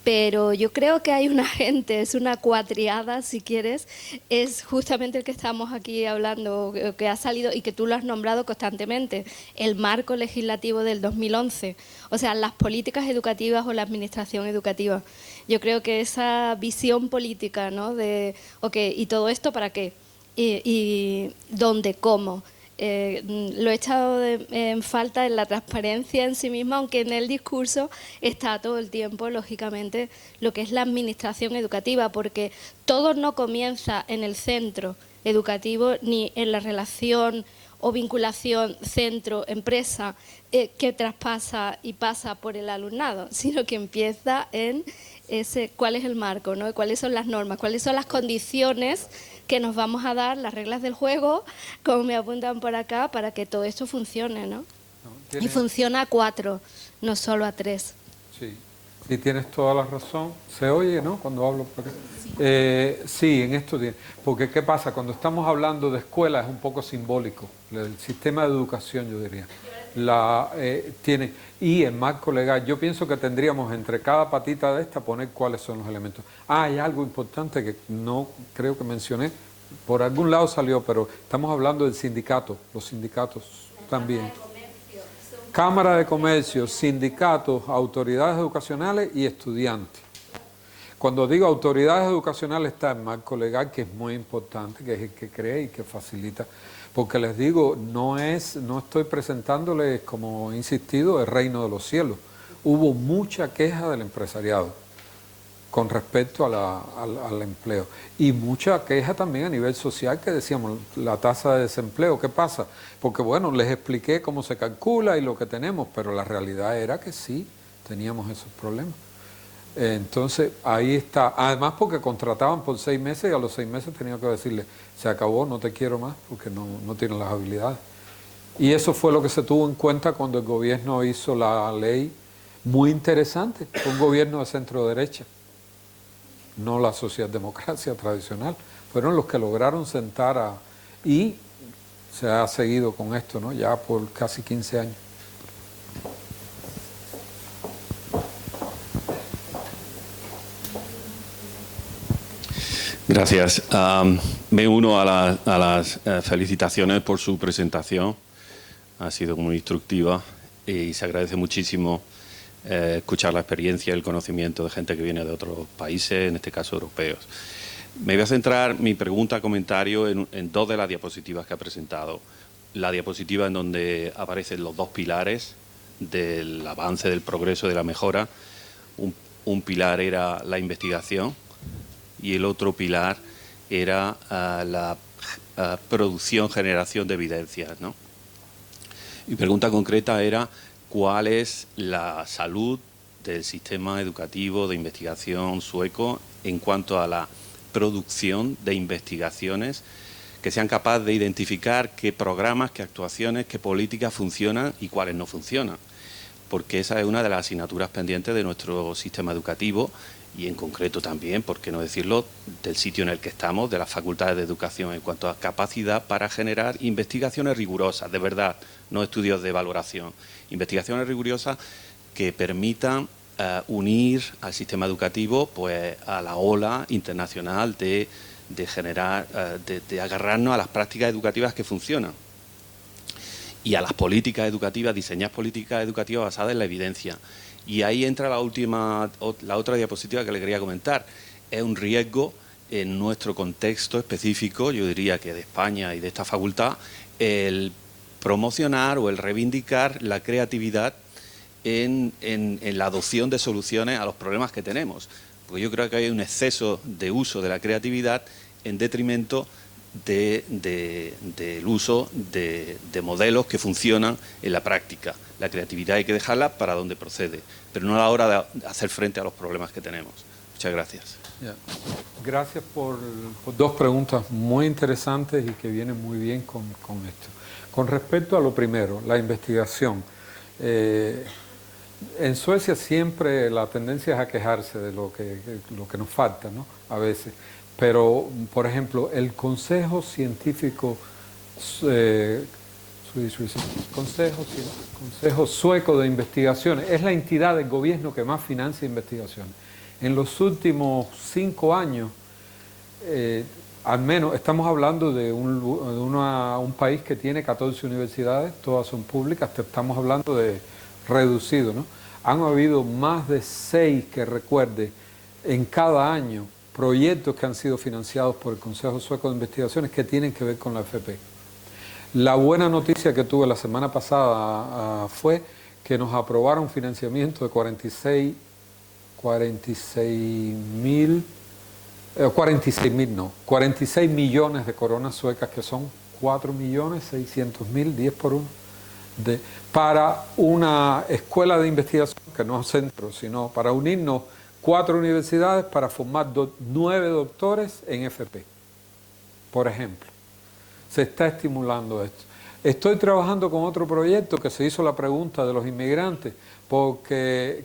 Pero yo creo que hay un agente, es una cuatriada, si quieres, es justamente el que estamos aquí hablando, que ha salido y que tú lo has nombrado constantemente, el marco legislativo del 2011, o sea, las políticas educativas o la administración educativa. Yo creo que esa visión política, ¿no? De, okay, ¿y todo esto para qué? ¿Y dónde? ¿Cómo? Lo he echado en falta en la transparencia en sí misma, aunque en el discurso está todo el tiempo, lógicamente, lo que es la administración educativa, porque todo no comienza en el centro educativo ni en la relación o vinculación centro-empresa que traspasa y pasa por el alumnado, sino que empieza en ese cuál es el marco, ¿no? Cuáles son las normas, cuáles son las condiciones que nos vamos a dar, las reglas del juego, como me apuntan por acá, para que todo esto funcione, ¿no? Y funciona a 4, no solo a 3. Sí, tienes toda la razón. ¿Se oye, no? Cuando hablo por aquí. Sí, en esto tiene. Porque ¿qué pasa? Cuando estamos hablando de escuela es un poco simbólico. El sistema de educación, yo diría. Tiene, y el marco legal, yo pienso que tendríamos entre cada patita de esta poner cuáles son los elementos. Hay algo importante que no creo que mencioné, por algún lado salió, pero estamos hablando del sindicato, los sindicatos también. Cámara de Comercio, sindicatos, autoridades educacionales y estudiantes. Cuando digo autoridades educacionales está el marco legal, que es muy importante, que es el que crea y que facilita. Porque les digo, no estoy presentándoles, como he insistido, el reino de los cielos. Hubo mucha queja del empresariado con respecto al empleo. Y mucha queja también a nivel social, que decíamos, la tasa de desempleo, ¿qué pasa? Porque bueno, les expliqué cómo se calcula y lo que tenemos, pero la realidad era que sí, teníamos esos problemas. Entonces, ahí está. Además, porque contrataban por 6 meses y a los 6 meses tenía que decirle, se acabó, no te quiero más, porque no tienen las habilidades. Y eso fue lo que se tuvo en cuenta cuando el gobierno hizo la ley, muy interesante, un gobierno de centro derecha, no la socialdemocracia tradicional. Fueron los que lograron sentar y se ha seguido con esto, ¿no? Ya por casi 15 años. Gracias. Me uno a las felicitaciones por su presentación. Ha sido muy instructiva y se agradece muchísimo escuchar la experiencia y el conocimiento de gente que viene de otros países, en este caso europeos. Me voy a centrar mi pregunta, comentario en 2 de las diapositivas que ha presentado. La diapositiva en donde aparecen los 2 pilares del avance, del progreso, de la mejora. Un pilar era la investigación y el otro pilar era la producción, generación de evidencias, ¿no? Mi pregunta concreta era cuál es la salud del sistema educativo de investigación sueco en cuanto a la producción de investigaciones que sean capaces de identificar qué programas, qué actuaciones, qué políticas funcionan y cuáles no funcionan. Porque esa es una de las asignaturas pendientes de nuestro sistema educativo y en concreto también, por qué no decirlo, del sitio en el que estamos, de las facultades de educación en cuanto a capacidad para generar investigaciones rigurosas, de verdad, no estudios de valoración, investigaciones rigurosas que permitan unir al sistema educativo pues a la ola internacional de generar, de agarrarnos a las prácticas educativas que funcionan y a las políticas educativas, diseñar políticas educativas basadas en la evidencia. Y ahí entra la otra diapositiva que le quería comentar. Es un riesgo en nuestro contexto específico, yo diría que de España y de esta facultad, el promocionar o el reivindicar la creatividad en la adopción de soluciones a los problemas que tenemos. Porque yo creo que hay un exceso de uso de la creatividad en detrimento del uso de modelos que funcionan en la práctica. La creatividad hay que dejarla para donde procede, pero no a la hora de hacer frente a los problemas que tenemos. Muchas gracias. Gracias por dos preguntas muy interesantes y que vienen muy bien con esto. Con respecto a lo primero, la investigación. En Suecia siempre la tendencia es a quejarse de lo que nos falta, ¿no? A veces. Pero, por ejemplo, el Consejo Científico, Consejo Sueco de Investigaciones, es la entidad del gobierno que más financia investigaciones. En los últimos 5 años, al menos estamos hablando de un país que tiene 14 universidades, todas son públicas, estamos hablando de reducido, ¿no? Han habido más de 6 que recuerde en cada año proyectos que han sido financiados por el Consejo Sueco de Investigaciones que tienen que ver con la FP. La buena noticia que tuve la semana pasada fue que nos aprobaron financiamiento de 46 millones de coronas suecas, que son 4.600.000, 10 por 1, para una escuela de investigación, que no es centro, sino para unirnos 4 universidades para formar 9 doctores en FP, por ejemplo. Se está estimulando esto. Estoy trabajando con otro proyecto que se hizo la pregunta de los inmigrantes, porque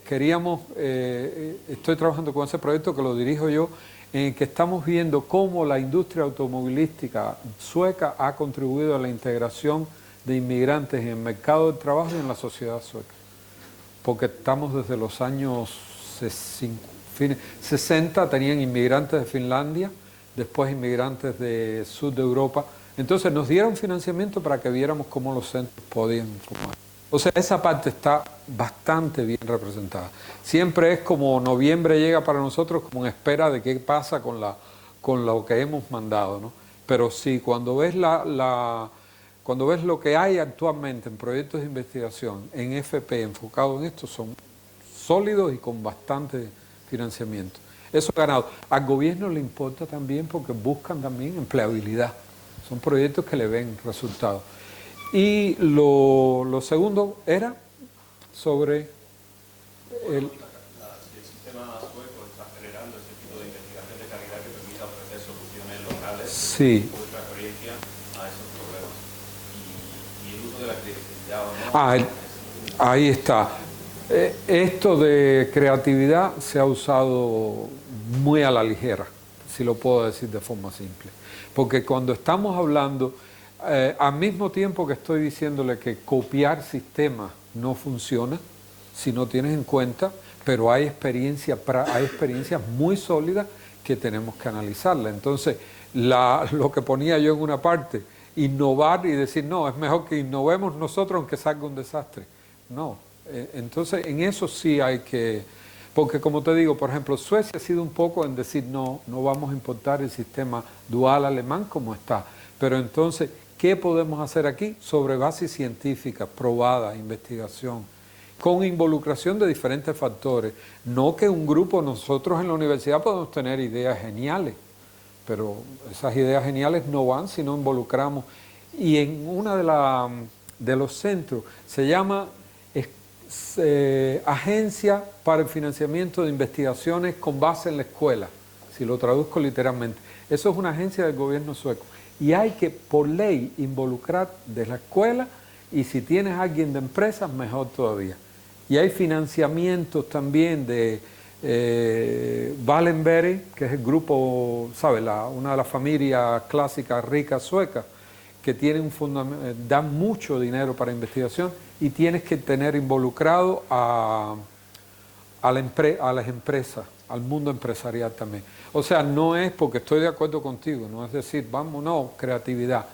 estoy trabajando con ese proyecto que lo dirijo yo, en el que estamos viendo cómo la industria automovilística sueca ha contribuido a la integración de inmigrantes en el mercado del trabajo y en la sociedad sueca. Porque estamos desde los años 60, tenían inmigrantes de Finlandia, después inmigrantes de sur de Europa. Entonces nos dieron financiamiento para que viéramos cómo los centros podían formar. O sea, esa parte está bastante bien representada. Siempre es como noviembre llega para nosotros como en espera de qué pasa con lo que hemos mandado, ¿no? Pero sí, cuando ves cuando ves lo que hay actualmente en proyectos de investigación, en FP, enfocados en esto, son sólidos y con bastante financiamiento. Eso ha ganado. Al gobierno le importa también porque buscan también empleabilidad. Son proyectos que le ven resultados. Y lo segundo era sobre el sistema sueco está generando ese tipo de investigación de calidad que permita ofrecer soluciones locales. Sí. Vuestra experiencia a esos problemas. Y el uso de la creatividad. Ahí está. Esto de creatividad se ha usado muy a la ligera, si lo puedo decir de forma simple. Porque cuando estamos hablando, al mismo tiempo que estoy diciéndole que copiar sistemas no funciona, si no tienes en cuenta, pero hay experiencias muy sólidas que tenemos que analizarla. Entonces, lo que ponía yo en una parte, innovar y decir, no, es mejor que innovemos nosotros aunque salga un desastre. No, entonces en eso sí hay que, porque como te digo, por ejemplo, Suecia ha sido un poco en decir, no vamos a importar el sistema dual alemán como está, pero entonces, ¿qué podemos hacer aquí? Sobre base científica, probada, investigación, con involucración de diferentes factores. No que un grupo, nosotros en la universidad podemos tener ideas geniales, pero esas ideas geniales no van si no involucramos. Y en una de los centros se llama Agencia para el Financiamiento de Investigaciones con base en la escuela, si lo traduzco literalmente. Eso es una agencia del gobierno sueco. Y hay que, por ley, involucrar de la escuela, y si tienes a alguien de empresas, mejor todavía. Y hay financiamientos también de Wallenberg, que es el grupo, ¿sabes? Una de las familias clásicas ricas suecas, que tienen dan mucho dinero para investigación, y tienes que tener involucrado a a las empresas, al mundo empresarial también. O sea, no es porque estoy de acuerdo contigo, no es decir, vamos, no, creatividad.